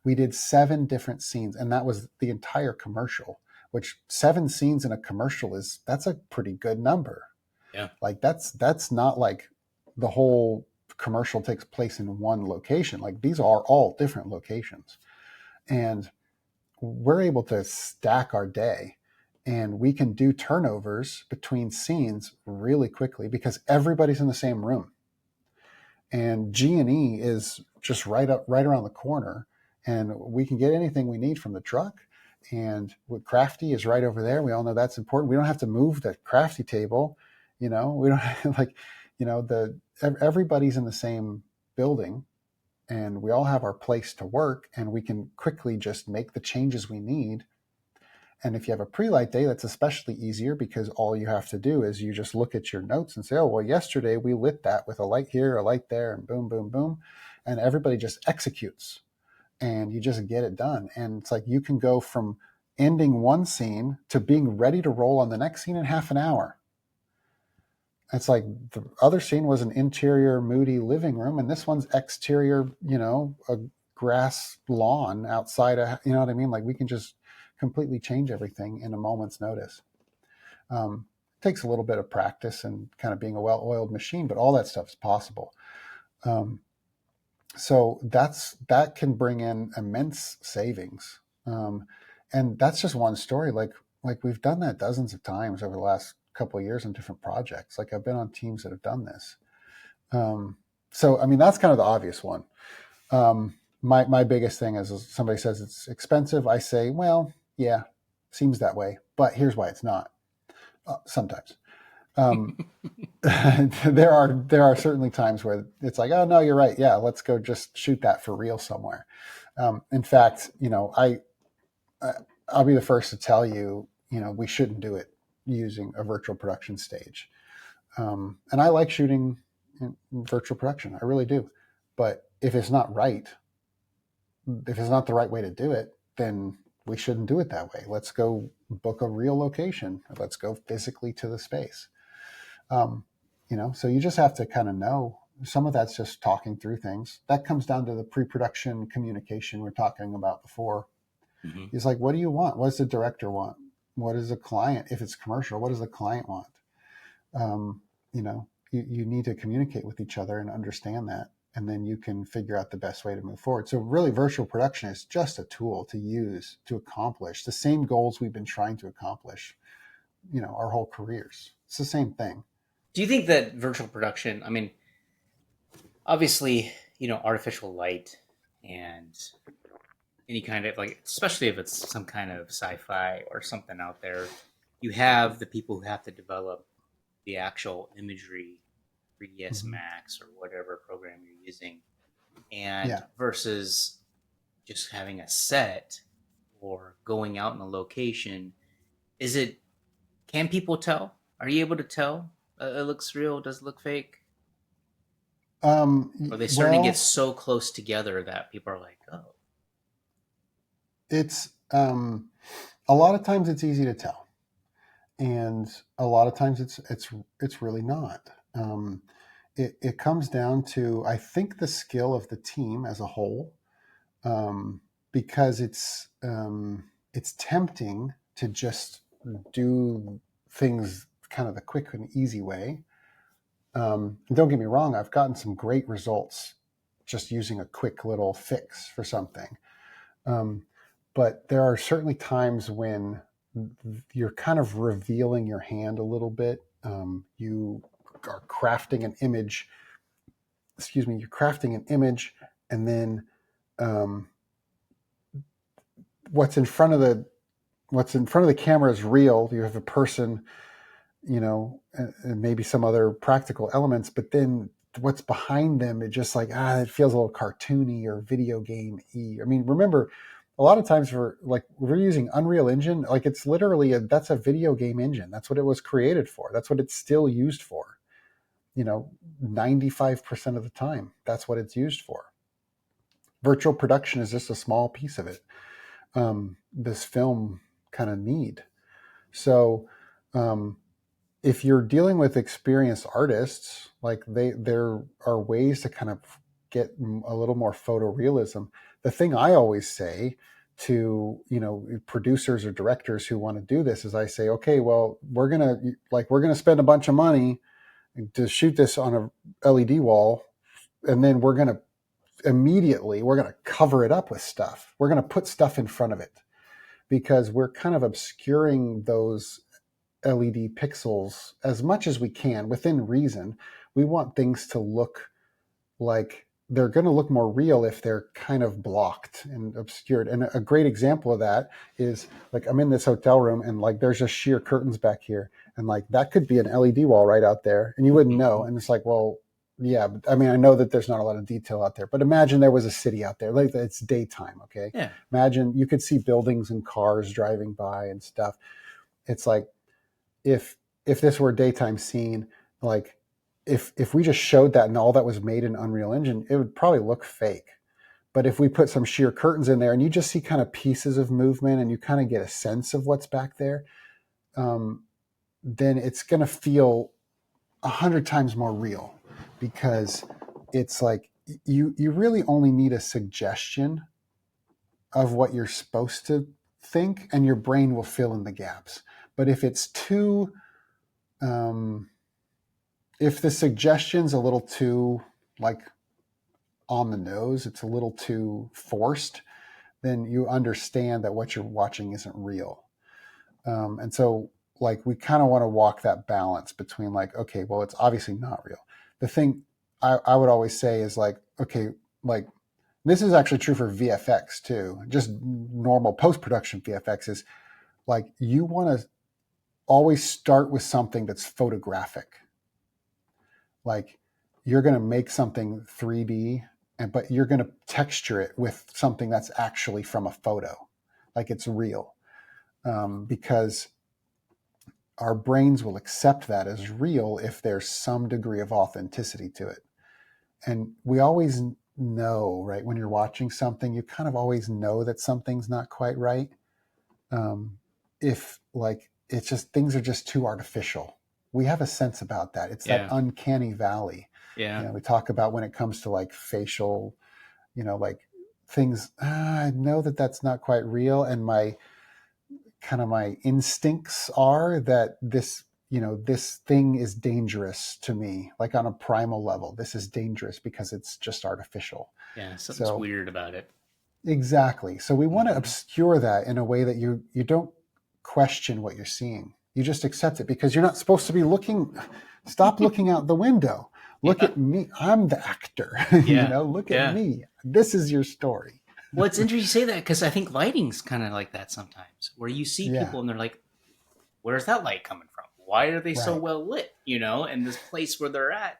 G: We did 7 different scenes, and that was the entire commercial, which 7 scenes in a commercial that's a pretty good number.
F: Yeah.
G: Like, that's not like the whole commercial takes place in one location. Like, these are all different locations, and we're able to stack our day, and we can do turnovers between scenes really quickly because everybody's in the same room, and G&E is just right around the corner, and we can get anything we need from the truck. And with Crafty is right over there. We all know that's important. We don't have to move the Crafty table. We don't like, everybody's in the same building, and we all have our place to work, and we can quickly just make the changes we need. And if you have a pre-light day, that's especially easier because all you have to do is you just look at your notes and say, oh, well, yesterday we lit that with a light here, a light there, and boom, boom, boom. And everybody just executes, and you just get it done. And it's like, you can go from ending one scene to being ready to roll on the next scene in half an hour. It's like the other scene was an interior moody living room, and this one's exterior, a grass lawn outside. You know what I mean? Like we can just completely change everything in a moment's notice. Takes a little bit of practice and kind of being a well-oiled machine, but all that stuff is possible. So that can bring in immense savings. And that's just one story. Like we've done that dozens of times over the last couple of years on different projects. Like I've been on teams that have done this. So, I mean, that's kind of the obvious one. My biggest thing is somebody says it's expensive. I say, well, yeah, seems that way, but here's why it's not. Sometimes. There are certainly times where it's like, oh no, you're right. Yeah, let's go just shoot that for real somewhere. In fact, I'll be the first to tell you, we shouldn't do it using a virtual production stage. And I like shooting in virtual production. I really do. But if it's not right, if it's not the right way to do it, then we shouldn't do it that way. Let's go book a real location. Let's go physically to the space. So you just have to kind of know. Some of that's just talking through things. That comes down to the pre-production communication we we're talking about before. Mm-hmm. It's like, what do you want? What does the director want? What does the client, if it's commercial, what does the client want? You need to communicate with each other and understand that. And then you can figure out the best way to move forward. So really virtual production is just a tool to use to accomplish the same goals we've been trying to accomplish, our whole careers. It's the same thing.
F: Do you think that virtual production, I mean, obviously, artificial light and any kind of especially if it's some kind of sci-fi or something out there, you have the people who have to develop the actual imagery, 3ds Max or whatever program you're using, and versus just having a set or going out in a location. Can people tell? Are you able to tell? It looks real. Does it look fake? Are they starting to get so close together that people are like, oh?
G: It's a lot of times it's easy to tell, and a lot of times it's really not. It comes down to, I think, the skill of the team as a whole, because it's tempting to just do things kind of the quick and easy way. Don't get me wrong, I've gotten some great results just using a quick little fix for something. But there are certainly times when you're kind of revealing your hand a little bit. You are crafting an image. You're crafting an image, and then what's in front of the camera is real. You have a person, and maybe some other practical elements, but then what's behind them, it just it feels a little cartoony or video game-y. I mean, remember, a lot of times we're using Unreal Engine, it's literally that's a video game engine. That's what it was created for. That's what it's still used for. 95% of the time, that's what it's used for. Virtual production is just a small piece of it. This film kind of need. So, if you're dealing with experienced artists, there are ways to kind of get a little more photorealism. The thing I always say to, producers or directors who want to do this is I say, okay, well, we're going to spend a bunch of money to shoot this on a LED wall. And then we're going to cover it up with stuff. We're going to put stuff in front of it because we're kind of obscuring those LED pixels as much as we can within reason. We want things to look like they're going to look more real if they're kind of blocked and obscured. And a great example of that is I'm in this hotel room and there's just sheer curtains back here. And that could be an LED wall right out there and you wouldn't know. And it's well, yeah, but I mean, I know that there's not a lot of detail out there, but imagine there was a city out there, it's daytime. Okay.
F: Yeah.
G: Imagine you could see buildings and cars driving by and stuff. It's if this were a daytime scene, if we just showed that and all that was made in Unreal Engine, it would probably look fake. But if we put some sheer curtains in there and you just see kind of pieces of movement and you kind of get a sense of what's back there, then it's going to feel 100 times more real, because it's like you really only need a suggestion of what you're supposed to think, and your brain will fill in the gaps. But if it's too if the suggestion's a little too like on the nose, it's a little too forced, then you understand that what you're watching isn't real. And so like we kind of want to walk that balance between like, okay, well, it's obviously not real. The thing I would always say is like, okay, like this is actually true for VFX too. Just normal post-production VFX is like you want to always start with something that's photographic. Like you're going to make something 3D, but you're going to texture it with something that's actually from a photo, like it's real, because our brains will accept that as real if there's some degree of authenticity to it. And we always know, right, when you're watching something, you kind of always know that something's not quite right. If like it's just things are just too artificial. We have a sense about that. It's that uncanny valley.
F: Yeah.
G: We talk about when it comes to like facial, like things, I know that that's not quite real. And my instincts are that this thing is dangerous to me, like on a primal level. This is dangerous because it's just artificial.
F: Yeah, something's weird about it.
G: Exactly. So we want to obscure that in a way that you don't question what you're seeing. You just accept it because you're not supposed to be looking. Stop looking out the window. Look at me. I'm the actor. Look at me. This is your story.
F: Well, it's interesting you say that because I think lighting's kind of like that sometimes, where you see people and they're like, where's that light coming from? Why are they so well lit, in this place where they're at?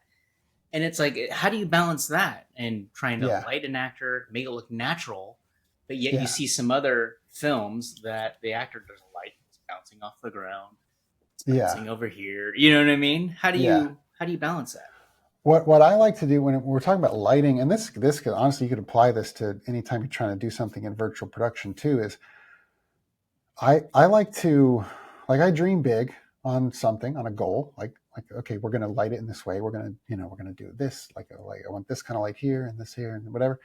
F: And it's like, how do you balance that and trying to light an actor, make it look natural, but yet you see some other films that the actor doesn't like, it's bouncing off the ground, it's bouncing over here. You know what I mean? How do you balance that?
G: What I like to do when we're talking about lighting, and this could, honestly, you could apply this to anytime you're trying to do something in virtual production too, is I like to, like, I dream big on something, on a goal, like okay, we're going to light it in this way. We're going to do this, like I want this kind of light here and this here and whatever.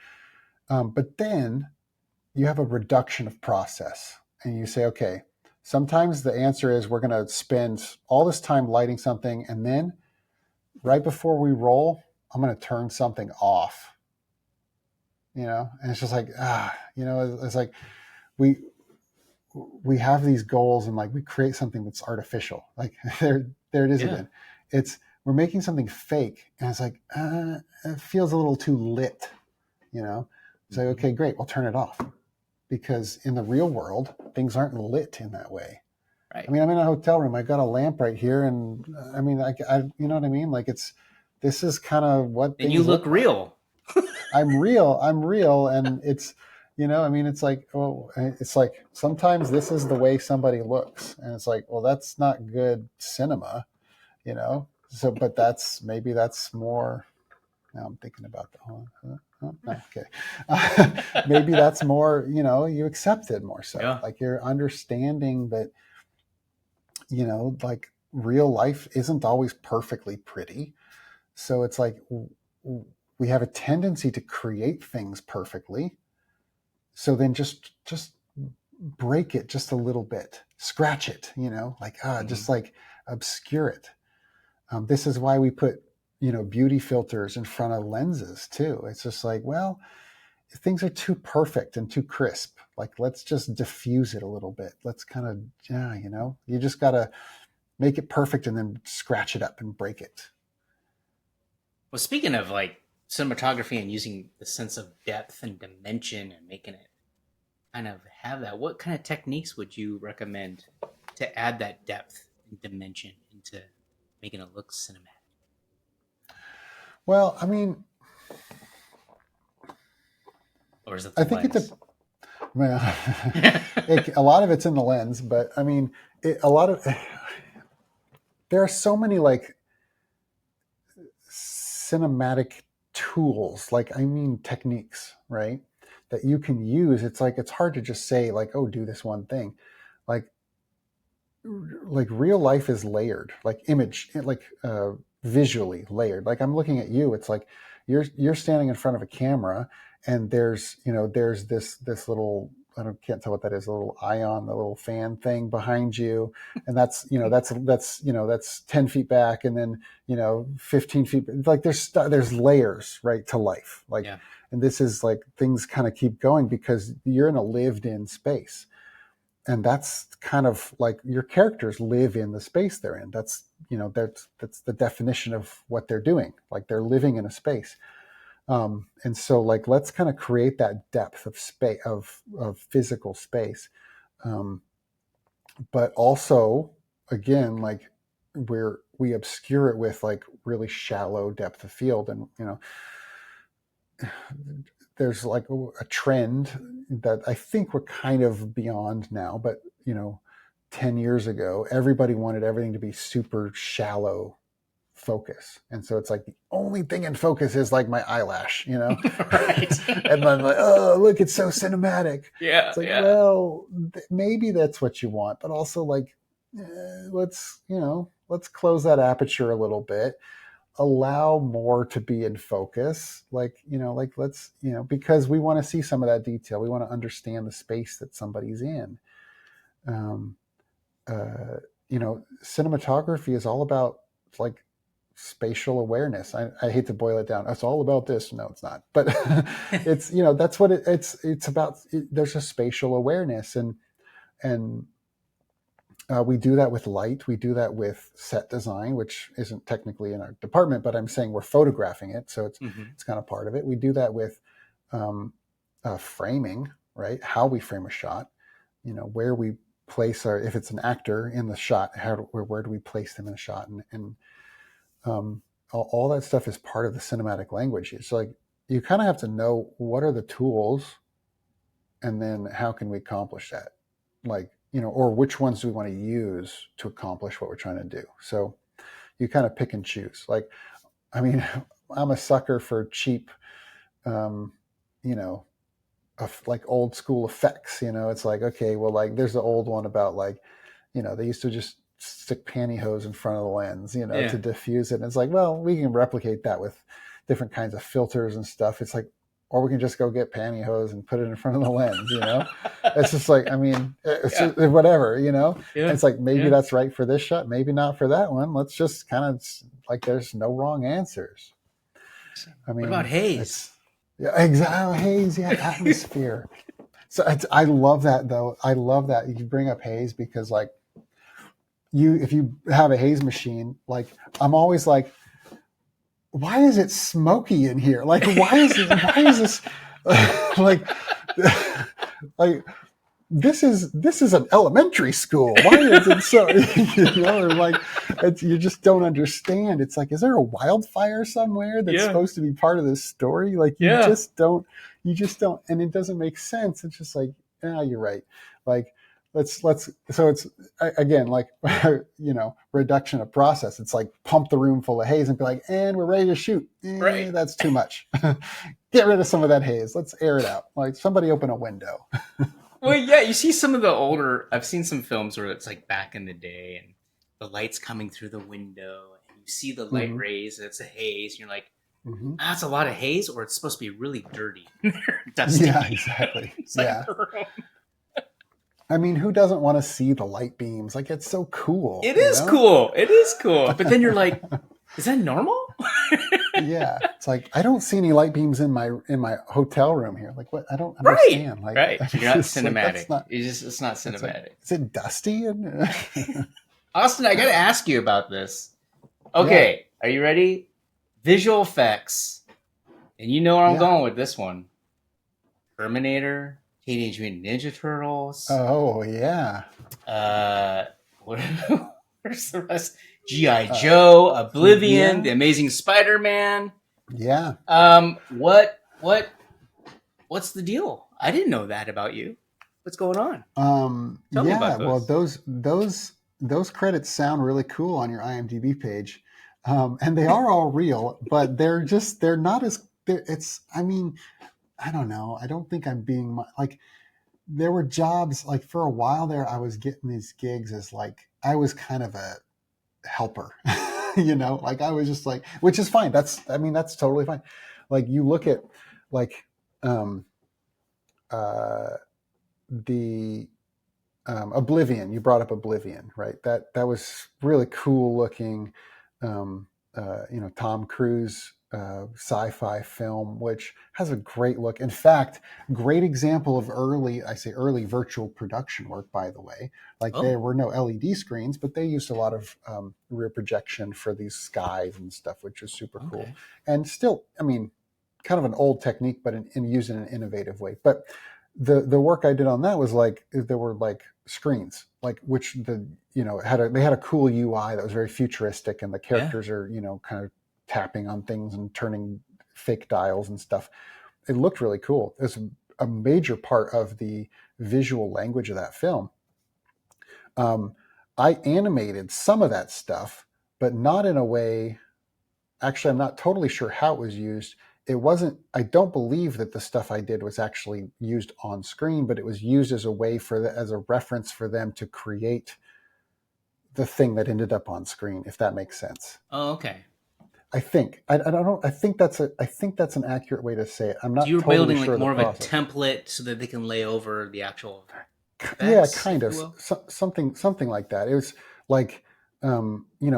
G: But then you have a reduction of process, and you say, okay, sometimes the answer is we're going to spend all this time lighting something, and then right before we roll, I'm going to turn something off, and it's just like, it's like we have these goals and like we create something that's artificial. Like there it is again. We're making something fake, and it's like, it feels a little too lit, It's like, okay, great, we'll turn it off, because in the real world, things aren't lit in that way.
F: Right.
G: I mean, I'm in a hotel room. I got a lamp right here, and I mean, I you know what I mean? Like this is kind of what.
F: And you look real.
G: I'm real, and it's, it's like, it's like sometimes this is the way somebody looks, and it's like, well, that's not good cinema, So, but maybe that's more. Now I'm thinking about the whole. Okay, maybe that's more. You accept it more so. Like you're understanding that. Like real life isn't always perfectly pretty. So it's like we have a tendency to create things perfectly. So then just break it just a little bit, scratch it, just like obscure it. This is why we put, beauty filters in front of lenses too. It's just like, well, if things are too perfect and too crisp, like let's just diffuse it a little bit. Let's kind of, you just got to make it perfect and then scratch it up and break it.
F: Well, speaking of like cinematography and using the sense of depth and dimension and making it kind of have that, what kind of techniques would you recommend to add that depth and dimension into making it look cinematic?
G: Well, I mean,
F: or is it
G: I think it's a lot of it's in the lens, but I mean, there are so many like cinematic tools, techniques, right, that you can use. It's like, it's hard to just say like, oh, do this one thing. Like real life is layered, like visually layered. Like I'm looking at you, it's like you're standing in front of a camera, and there's this little, can't tell what that is, a little ion, the little fan thing behind you, and that's 10 feet back, and then 15 feet, like there's layers, right, to life, like.
F: Yeah.
G: And this is like things kind of keep going because you're in a lived in space. And that's kind of like your characters live in the space they're in. That's the definition of what they're doing. Like they're living in a space. And so like, let's kind of create that depth of space, of physical space. But also, again, like we obscure it with like really shallow depth of field. And, there's like a trend that I think we're kind of beyond now, but 10 years ago, everybody wanted everything to be super shallow focus. And so it's like the only thing in focus is like my eyelash,
F: Right.
G: And then like, oh, look, it's so cinematic.
F: Yeah.
G: It's like,
F: yeah.
G: well, maybe that's what you want, but also like, let's close that aperture a little bit, allow more to be in focus, like let's because we want to see some of that detail, we want to understand the space that somebody's in. Cinematography is all about like spatial awareness. I hate to boil it down, it's all about this. No, it's not, but it's that's what it's about. There's a spatial awareness, and we do that with light. We do that with set design, which isn't technically in our department, but I'm saying we're photographing it, so it's kind of part of it. We do that with framing, right? How we frame a shot, where we place if it's an actor in the shot, where do we place them in a shot, and all that stuff is part of the cinematic language. It's like you kind of have to know what are the tools, and then how can we accomplish that, like. Or which ones do we want to use to accomplish what we're trying to do? So you kind of pick and choose. Like, I mean, I'm a sucker for cheap, like old school effects. It's like, okay, well, like there's the old one about like, they used to just stick pantyhose in front of the lens, to diffuse it. And it's like, well, we can replicate that with different kinds of filters and stuff. It's like, or we can just go get pantyhose and put it in front of the lens, It's just like, I mean, it's just, whatever, Yeah. It's like, maybe that's right for this shot, maybe not for that one. Let's just kind of like, there's no wrong answers. I mean,
F: what about haze?
G: Yeah, exactly. Haze, yeah, atmosphere. So I love that though. I love that you bring up haze because like if you have a haze machine, like I'm always like, why is it smoky in here? Like, why is this like this is an elementary school. Why is it so, or like, you just don't understand. It's like, is there a wildfire somewhere that's supposed to be part of this story? Like, you just don't, and it doesn't make sense. It's just like, you're right. Like, so it's again, like, reduction of process. It's like pump the room full of haze and be like, and we're ready to shoot.
F: Right.
G: That's too much. Get rid of some of that haze. Let's air it out. Like, somebody open a window.
F: Well, yeah, you see some of the I've seen some films where it's like back in the day and the light's coming through the window and you see the light rays and it's a haze and you're like, that's a lot of haze, or it's supposed to be really dirty. Dusty.
G: Yeah, exactly. Yeah. I mean, who doesn't want to see the light beams? Like, it's so cool.
F: It is cool. It is cool. But then you're like, is that normal?
G: Yeah. It's like, I don't see any light beams in my hotel room here. Like, what? I don't understand.
F: Right.
G: Like,
F: right. You're not cinematic.
G: Like,
F: It's not cinematic.
G: Like, is it dusty?
F: Austin, I got to ask you about this. Okay. Yeah. Are you ready? Visual effects. And you know where I'm going with this one. Terminator, Teenage Mutant Ninja Turtles.
G: Oh, yeah.
F: Where's the rest? G.I. Joe, Oblivion, The Amazing Spider-Man.
G: Yeah.
F: What's the deal? I didn't know that about you. What's going on? Tell me about those.
G: Well, those credits sound really cool on your IMDb page. And they are all real, but they're not as, I mean, I don't know. I don't think I'm being like, there were jobs, like for a while there, I was getting these gigs as like, I was kind of a helper, you know, like I was just like, which is fine. That's totally fine. Like you look at like um, the Oblivion. You brought up Oblivion, right? That was really cool looking. Um, Tom Cruise sci-fi film, which has a great look. In fact, great example of early virtual production work. By the way, like there
F: Oh,
G: were no LED screens, but they used a lot of rear projection for these skies and stuff, which is super cool.
F: okay.
G: And still, I mean, kind of an old technique, but in used in an innovative way. But the work I did on that was like there were like screens, like which they had a cool UI that was very futuristic, and the
F: Yeah.
G: characters are kind of tapping on things and turning fake dials and stuff. It looked really cool. It was a major part of the visual language of that film. Um, I animated some of that stuff, but not in a way. Actually, I'm not totally sure how it was used. It wasn't, I don't believe that the stuff I did was actually used on screen, but it was used as a way as a reference for them to create the thing that ended up on screen, if that makes sense.
F: Oh, okay.
G: I think. I don't know. I think that's an accurate way to say it. I'm
F: So
G: not
F: you were
G: totally
F: building
G: sure
F: like
G: of the
F: more of a
G: process.
F: template so that they can lay over the actual
G: Yeah,
F: effects,
G: kind
F: if
G: of
F: you will.
G: something like that. It was like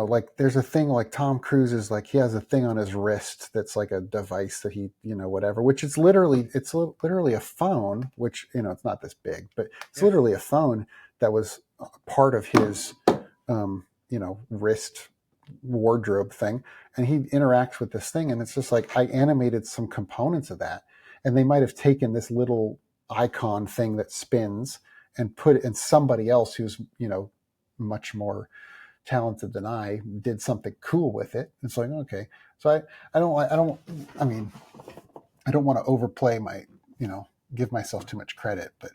G: like there's a thing like Tom Cruise is like he has a thing on his wrist that's like a device that he whatever, which is literally a phone, which it's not this big, but it's
F: Yeah.
G: literally a phone that was part of his wrist wardrobe thing, and he interacts with this thing, and it's just like I animated some components of that, and they might have taken this little icon thing that spins and put it in somebody else who's much more talented than I did something cool with it. It's like okay, so I mean I don't want to overplay my give myself too much credit, but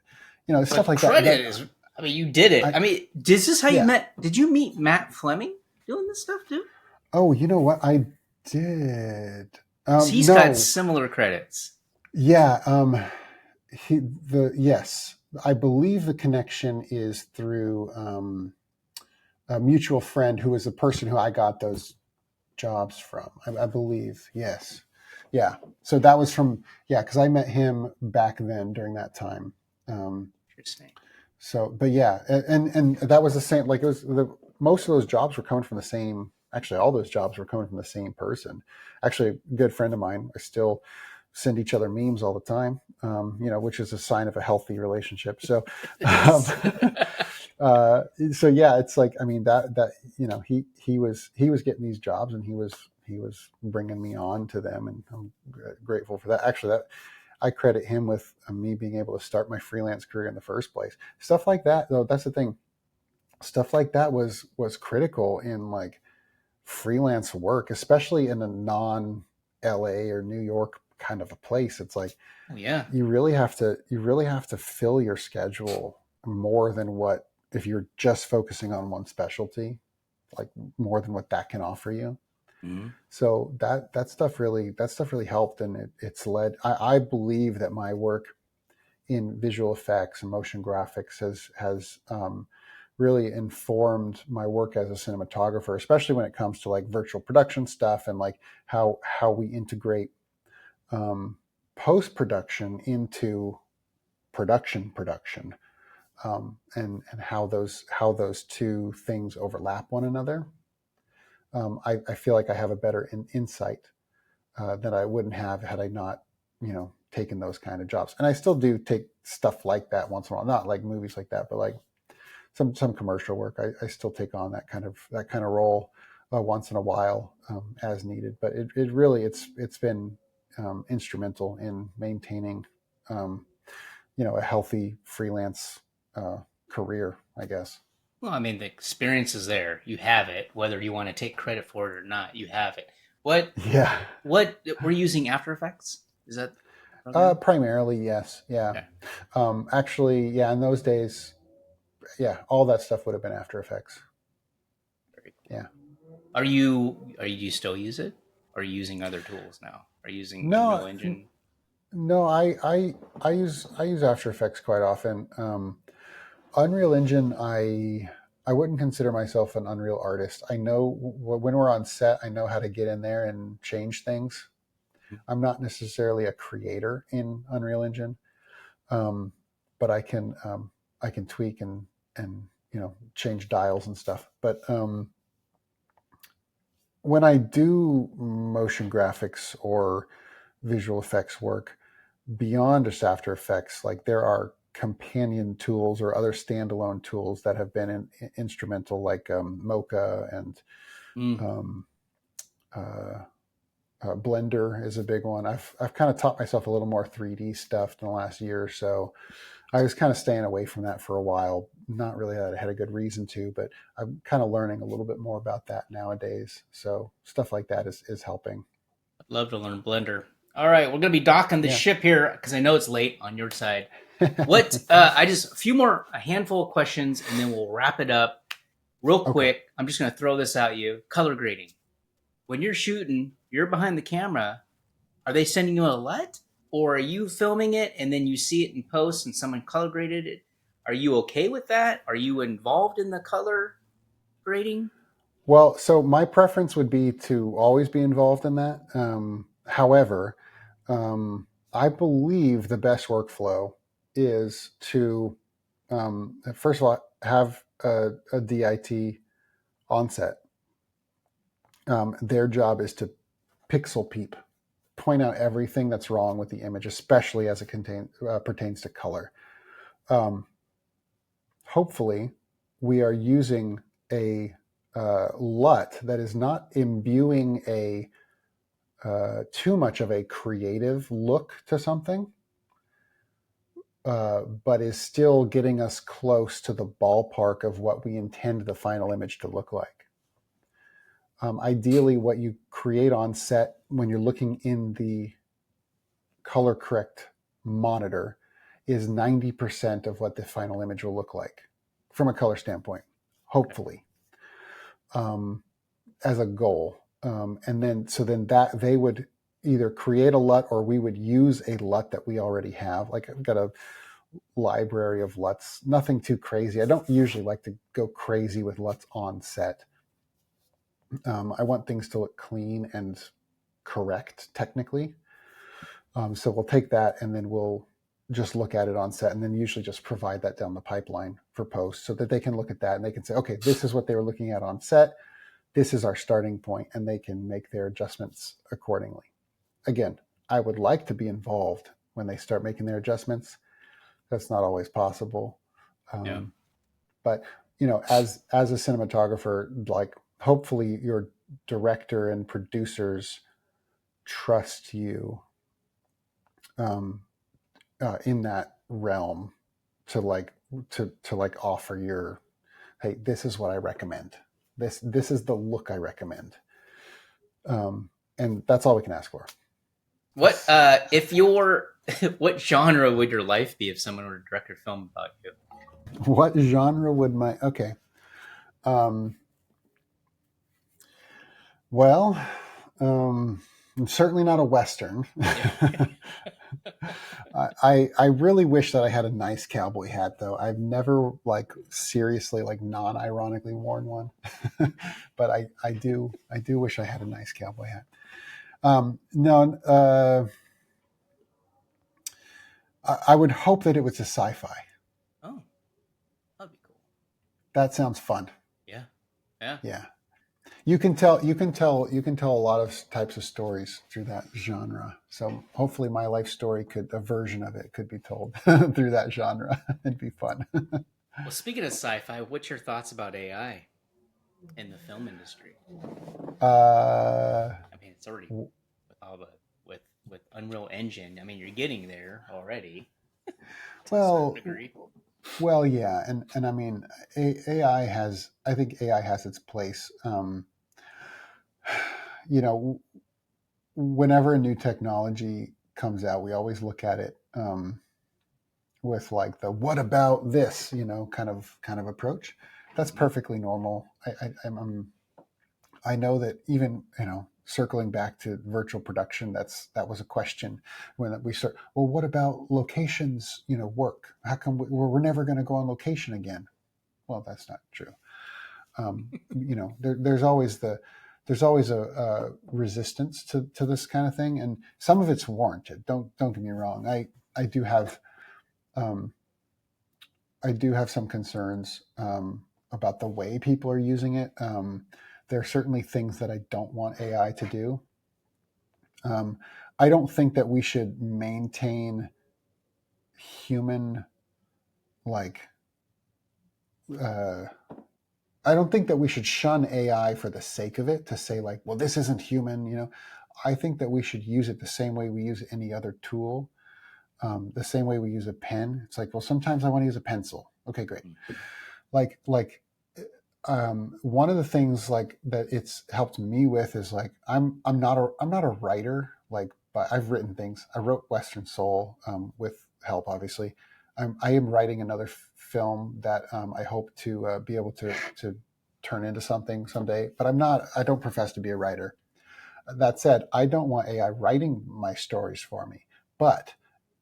G: stuff
F: But
G: like that.
F: credit is, I mean, you did it.
G: I
F: I mean, is this how you
G: yeah.
F: met? Did you meet Matt Fleming doing this stuff too?
G: Oh, you know what I did?
F: Because he's got
G: No,
F: similar credits.
G: yeah. Yes, I believe the connection is through a mutual friend who was the person who I got those jobs from. I believe, yes, yeah. So that was from because I met him back then during that time.
F: Interesting.
G: But yeah, and that was the same. Like it was most of those jobs were coming from the same. Actually, all those jobs were coming from the same person. Actually, a good friend of mine. I still send each other memes all the time. Which is a sign of a healthy relationship. So,
F: It
G: um,
F: is.
G: so yeah, it's like I mean that he was getting these jobs and he was bringing me on to them, and I'm grateful for that. Actually, that I credit him with me being able to start my freelance career in the first place. Stuff like that, though, that's the thing. Stuff like that was critical in like freelance work, especially in a non LA or New York kind of a place. It's like
F: Oh, yeah.
G: you really have to fill your schedule more than what if you're just focusing on one specialty, like more than what that can offer you.
F: Mhm.
G: So that stuff really helped, and it's led. I believe that my work in visual effects and motion graphics has really informed my work as a cinematographer, especially when it comes to like virtual production stuff and like how we integrate um, post production into production, and how those two things overlap one another. I feel like I have a better insight that I wouldn't have had I not, taken those kind of jobs. And I still do take stuff like that once in a while, not like movies like that, but like some commercial work. I still take on that kind of role once in a while as needed. But it really it's been instrumental in maintaining, a healthy freelance career, I guess.
F: Well, I mean, the experience is there. You have it, whether you want to take credit for it or not. You have it. What
G: Yeah.
F: what we're using After Effects? Is that the program?
G: Primarily, yes. Yeah.
F: Okay.
G: Actually, yeah. In those days, yeah, all that stuff would have been After Effects.
F: Very cool.
G: Yeah.
F: Do you still use it? Or are you using other tools now? Are you using Unreal
G: No,
F: Engine?
G: no. I use After Effects quite often. Unreal Engine, I I wouldn't consider myself an Unreal artist. I know when we're on set, I know how to get in there and change things. I'm not necessarily a creator in Unreal Engine, um, but I can tweak and change dials and stuff. But when I do motion graphics or visual effects work beyond just After Effects, like there are companion tools or other standalone tools that have been instrumental, like Mocha and
F: Mm.
G: um, uh, Blender is a big one. I've kind of taught myself a little more 3D stuff in the last year or so. I was kind of staying away from that for a while. Not really that I had a good reason to, but I'm kind of learning a little bit more about that nowadays. So stuff like that is helping.
F: I'd love to learn Blender. All right, we're gonna be docking the
G: Yeah.
F: ship here because I know it's late on your side. What? I just a handful of questions, and then we'll wrap it up real
G: Okay.
F: quick. I'm just gonna throw this at you. Color grading. When you're shooting, you're behind the camera. Are they sending you a LUT, or are you filming it and then you see it in post and someone color graded it? Are you okay with that? Are you involved in the color grading?
G: Well, so my preference would be to always be involved in that. However, I believe the best workflow is to, first of all, have a DIT on set. Their job is to pixel peep, point out everything that's wrong with the image, especially as it pertains to color. Hopefully, we are using a LUT that is not imbuing a too much of a creative look to something, but is still getting us close to the ballpark of what we intend the final image to look like. Ideally, what you create on set when you're looking in the color correct monitor is 90% of what the final image will look like from a color standpoint, hopefully, as a goal. And then that they would either create a LUT or we would use a LUT that we already have. Like I've got a library of LUTs, nothing too crazy. I don't usually like to go crazy with LUTs on set. I want things to look clean and correct technically. So we'll take that and then we'll just look at it on set and then usually just provide that down the pipeline for post so that they can look at that and they can say, okay, this is what they were looking at on set. This is our starting point, and they can make their adjustments accordingly. Again, I would like to be involved when they start making their adjustments. That's not always possible.
F: Yeah.
G: But, as a cinematographer, like hopefully your director and producers trust you in that realm to offer your, hey, this is what I recommend. This is the look I recommend. And that's all we can ask for.
F: What what genre would your life be if someone were to direct a film about you?
G: What genre would okay. Well, I'm certainly not a Western. I really wish that I had a nice cowboy hat, though. I've never seriously non-ironically worn one, but I do wish I had a nice cowboy hat. No, I would hope that it was a sci-fi.
F: Oh, that'd be cool.
G: That sounds fun.
F: Yeah.
G: Yeah. You can tell a lot of types of stories through that genre. So hopefully my life story a version of it could be told through that genre. It'd be fun.
F: Well, speaking of sci-fi, what's your thoughts about AI in the film industry? I mean, it's already with all the with Unreal Engine. I mean, you're getting there already.
G: Well, yeah, and I mean, I think AI has its place. Whenever a new technology comes out, we always look at it with the "what about this?" kind of approach. That's perfectly normal. I know that even circling back to virtual production, that was a question when we start. Well, what about locations? Work. How come we're never going to go on location again? Well, that's not true. there's always a resistance to this kind of thing, and some of it's warranted. Don't get me wrong. I do have some concerns about the way people are using it. There are certainly things that I don't want AI to do. I don't think that we should maintain human like. I don't think that we should shun AI for the sake of it, to say like, well, this isn't human. I think that we should use it the same way we use any other tool, the same way we use a pen. It's like, well, sometimes I want to use a pencil. Okay, great. Like one of the things like that it's helped me with is like I'm not a writer, like, but I've written things. I wrote Western Soul with help, obviously. I am writing another film that I hope to be able to turn into something someday. But I don't profess to be a writer. That said, I don't want AI writing my stories for me, but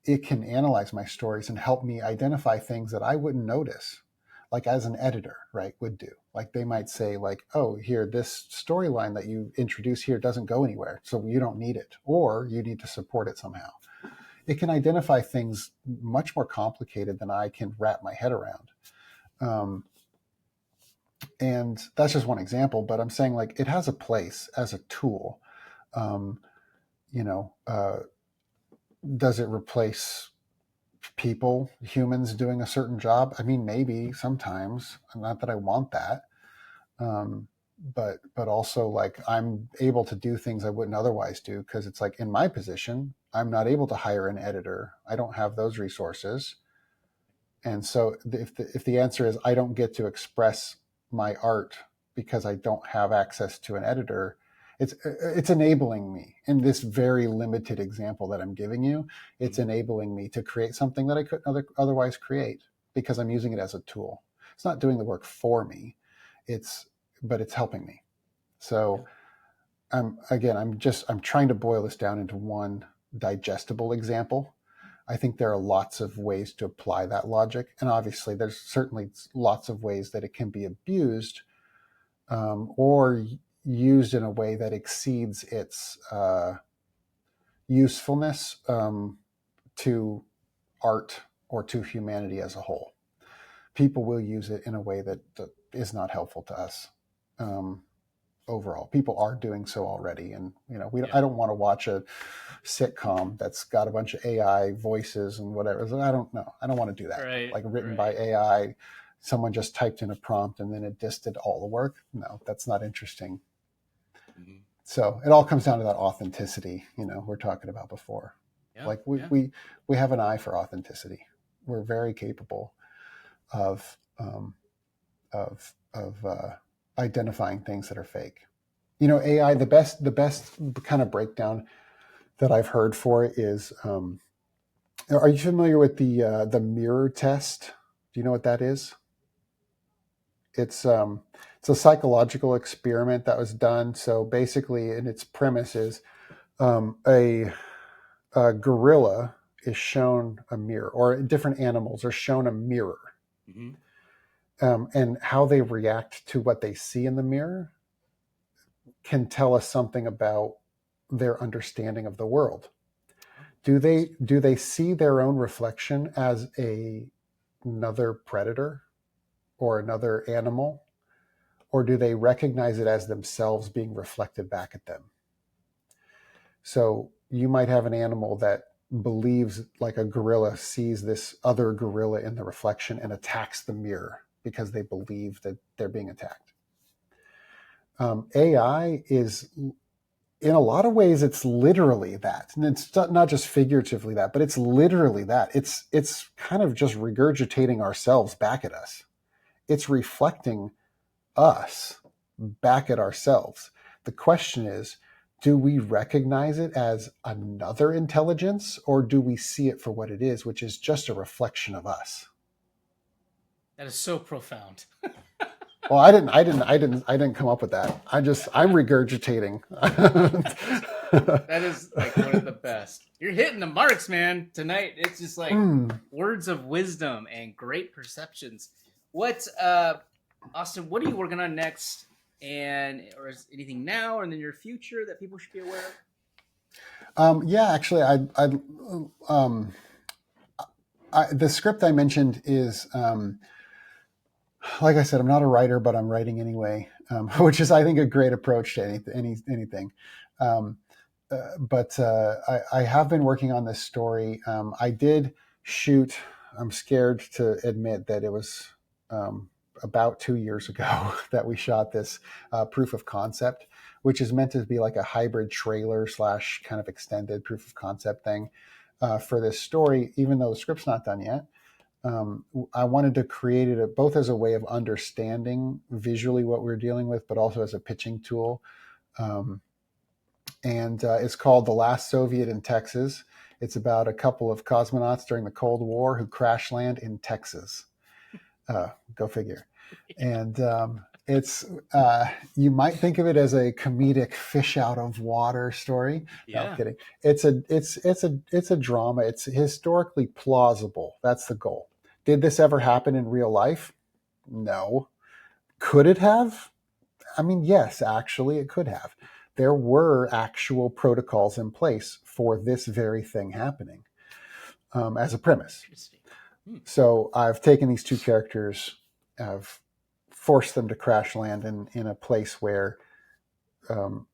G: it can analyze my stories and help me identify things that I wouldn't notice, like as an editor, right, would do. Like they might say like, oh, here, this storyline that you introduce here doesn't go anywhere, so you don't need it, or you need to support it somehow. It can identify things much more complicated than I can wrap my head around. And that's just one example, but I'm saying like it has a place as a tool. Does it replace people, humans doing a certain job? I mean, maybe sometimes. Not that I want that. But also like I'm able to do things I wouldn't otherwise do, because it's like in my position, I'm not able to hire an editor. I don't have those resources. And so if the answer is I don't get to express my art because I don't have access to an editor, it's enabling me in this very limited example that I'm giving you. It's enabling me to create something that I couldn't otherwise create because I'm using it as a tool. It's not doing the work for me. But it's helping me. So I'm trying to boil this down into one digestible example. I think there are lots of ways to apply that logic. And obviously there's certainly lots of ways that it can be abused or used in a way that exceeds its usefulness to art or to humanity as a whole. People will use it in a way that is not helpful to us. Overall, people are doing so already, and I don't want to watch a sitcom that's got a bunch of AI voices and whatever. I don't know. I don't want to do that.
F: Right,
G: like written by AI, someone just typed in a prompt and then it just did all the work. No, that's not interesting. Mm-hmm. So it all comes down to that authenticity. We're talking about before. Yeah, like we have an eye for authenticity. We're very capable of identifying things that are fake. AI, the best kind of breakdown that I've heard for it is, are you familiar with the mirror test? Do you know what that is? It's a psychological experiment that was done. So basically, in its premise is a gorilla is shown a mirror, or different animals are shown a mirror. Mm-hmm. And how they react to what they see in the mirror can tell us something about their understanding of the world. Do they see their own reflection as another predator or another animal, or do they recognize it as themselves being reflected back at them? So you might have an animal that believes, like a gorilla sees this other gorilla in the reflection and attacks the mirror because they believe that they're being attacked. AI is, in a lot of ways, it's literally that. And it's not just figuratively that, but it's literally that. It's kind of just regurgitating ourselves back at us. It's reflecting us back at ourselves. The question is, do we recognize it as another intelligence, or do we see it for what it is, which is just a reflection of us?
F: That is so profound.
G: Well, I didn't come up with that. I'm regurgitating.
F: That is like one of the best. You're hitting the marks, man, tonight. It's just like words of wisdom and great perceptions. What Austin, what are you working on next? Or is anything now or in the near future that people should be aware of?
G: Yeah, actually, um, the script I mentioned is, like I said, I'm not a writer, but I'm writing anyway, which is, I think, a great approach to anything. Um, I have been working on this story. I did shoot. I'm scared to admit that it was about 2 years ago that we shot this proof of concept, which is meant to be like a hybrid trailer slash kind of extended proof of concept thing for this story, even though the script's not done yet. I wanted to create it both as a way of understanding visually what we're dealing with, but also as a pitching tool. Um, and It's called The Last Soviet in Texas. It's about a couple of cosmonauts during the Cold War who crash land in Texas. Go figure. And it's You might think of it as a comedic fish out of water story. No, I'm kidding. It's a drama. It's historically plausible. That's the goal. Did this ever happen in real life? No. Could it have? I mean, yes, actually, it could have. There were actual protocols in place for this very thing happening as a premise.
F: Interesting.
G: So I've taken these two characters, I've forced them to crash land in a place where, um,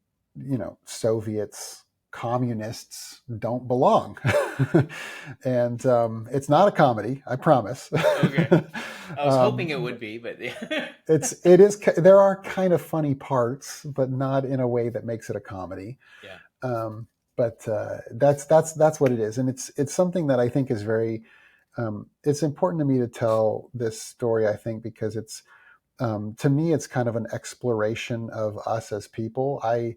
G: Soviets, communists don't belong. And it's not a comedy, I promise.
F: Okay. I was hoping it would be, but
G: it is. There are kind of funny parts, but not in a way that makes it a comedy.
F: Yeah.
G: But that's what it is, and it's something that I think is very. It's important to me to tell this story, I think, because it's to me it's kind of an exploration of us as people. I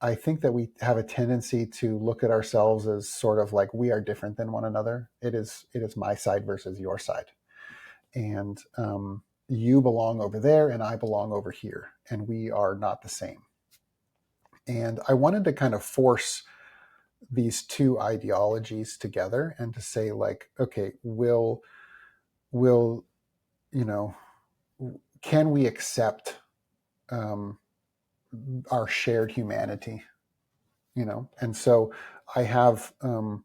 G: I think that we have a tendency to look at ourselves as sort of like we are different than one another. It is my side versus your side, and you belong over there and I belong over here, and we are not the same. And I wanted to kind of force these two ideologies together and to say, like, okay, will you know can we accept um, our shared humanity? And so I have kind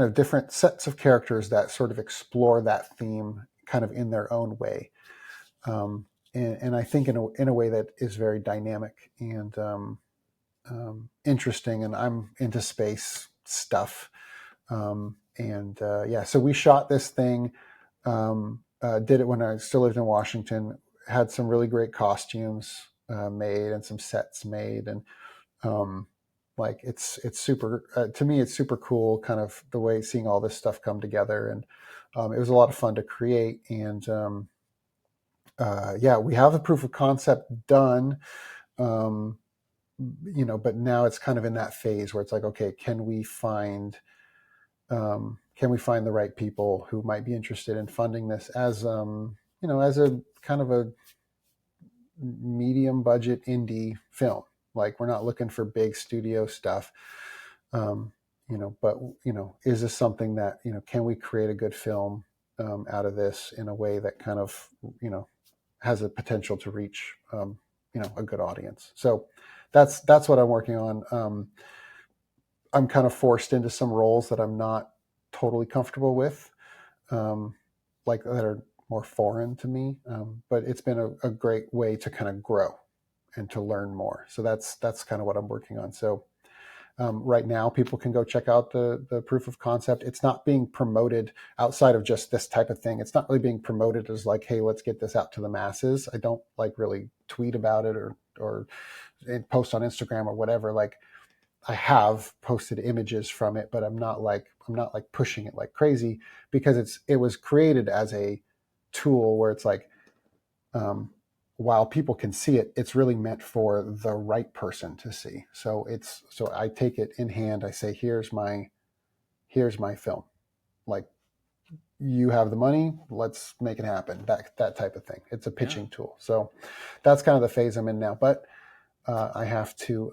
G: of different sets of characters that sort of explore that theme kind of in their own way. And I think in a way that is very dynamic and interesting. And I'm into space stuff. Yeah, so we shot this thing, did it when I still lived in Washington, had some really great costumes made and some sets made. And like it's super to me it's super cool, kind of the way seeing all this stuff come together. And it was a lot of fun to create. And yeah, we have the proof of concept done. um, but now it's kind of in that phase where it's like, okay, can we find the right people who might be interested in funding this as as a kind of a medium budget indie film. Like, we're not looking for big studio stuff. But is this something that, can we create a good film out of this in a way that kind of, has a potential to reach, a good audience? So that's what I'm working on. I'm kind of forced into some roles that I'm not totally comfortable with, like that are more foreign to me. But it's been a great way to kind of grow and to learn more. So that's kind of what I'm working on. So right now, people can go check out the proof of concept. It's not being promoted outside of just this type of thing. It's not really being promoted as like, hey, let's get this out to the masses. I don't like really tweet about it or post on Instagram or whatever. Like, I have posted images from it, but I'm not like pushing it like crazy, because it was created as a tool where it's like, while people can see it, it's really meant for the right person to see. So I take it in hand. I say, here's my film. Like, you have the money, let's make it happen. That type of thing. It's a pitching tool. So that's kind of the phase I'm in now. But I have to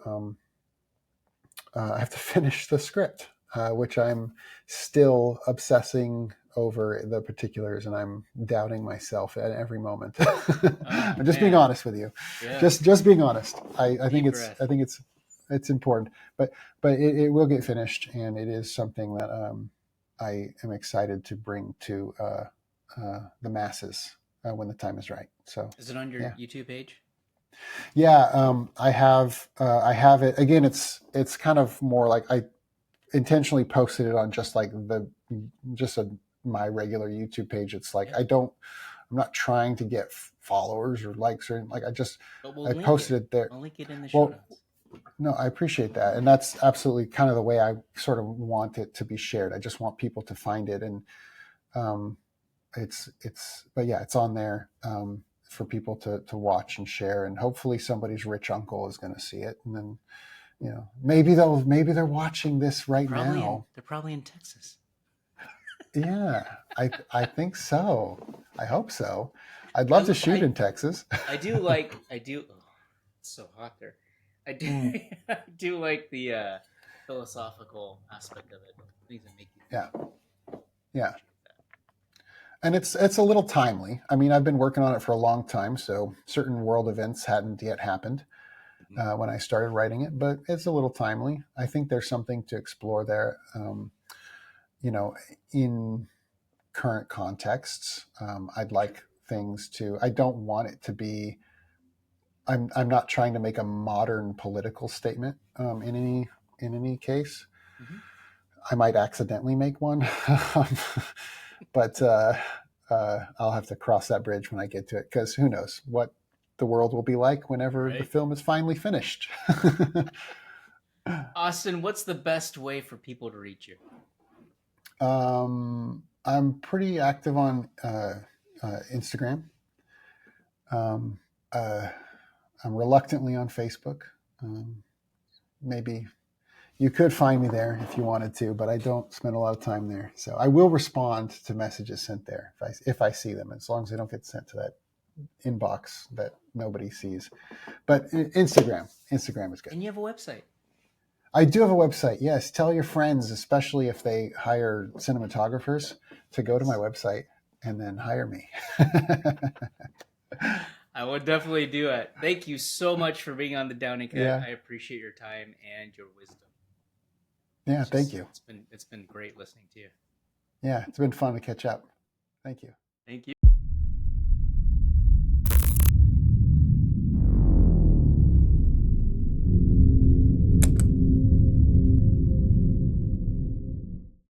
G: finish the script, which I'm still obsessing over the particulars, and I'm doubting myself at every moment.
F: Oh,
G: I'm just being
F: man.
G: honest with you.
F: Yeah.
G: Just being honest. I think
F: Deep
G: it's
F: breath.
G: I think it's important, but it will get finished, and it is something that I am excited to bring to the masses when the time is right. So
F: Is it on your
G: yeah.
F: YouTube page?
G: Yeah, I have it again. It's kind of more like I intentionally posted it on just like my regular YouTube page. It's like I'm not trying to get followers or likes or like
F: But we'll
G: I
F: link
G: posted
F: it.
G: it there.
F: We'll link it in the show
G: Well,
F: notes.
G: no, I appreciate that, and that's absolutely kind of the way I sort of want it to be shared. I just want people to find it, and um, but yeah, it's on there for people to watch and share, and hopefully somebody's rich uncle is going to see it, and then maybe they're watching this right now.
F: They're probably in Texas.
G: Yeah, I think so. I hope so. I'd love to shoot in Texas.
F: I do like. Oh, it's so hot there. I do. I do like the philosophical aspect of it. Things that make you
G: Yeah,
F: think.
G: yeah. And it's a little timely. I mean, I've been working on it for a long time, so certain world events hadn't yet happened when I started writing it, but it's a little timely. I think there's something to explore there, in current contexts. I'd like things to. I don't want it to be. I'm not trying to make a modern political statement in any case.
F: Mm-hmm.
G: I might accidentally make one, but I'll have to cross that bridge when I get to it, because who knows what the world will be like whenever the
F: Right.
G: film is finally finished.
F: Austin, what's the best way for people to reach you?
G: I'm pretty active on Instagram. Um, uh, I'm reluctantly on Facebook. Maybe you could find me there if you wanted to, but I don't spend a lot of time there. So I will respond to messages sent there if I see them, as long as they don't get sent to that inbox that nobody sees. But Instagram is good.
F: And you have a website.
G: I do have a website. Yes, tell your friends, especially if they hire cinematographers, to go to my website and then hire me.
F: I will definitely do it. Thank you so much for being on the Down and Cut.
G: Yeah.
F: I appreciate your time and your wisdom.
G: Yeah, thank you.
F: It's been great listening to you.
G: Yeah, it's been fun to catch up. Thank you.
F: Thank you.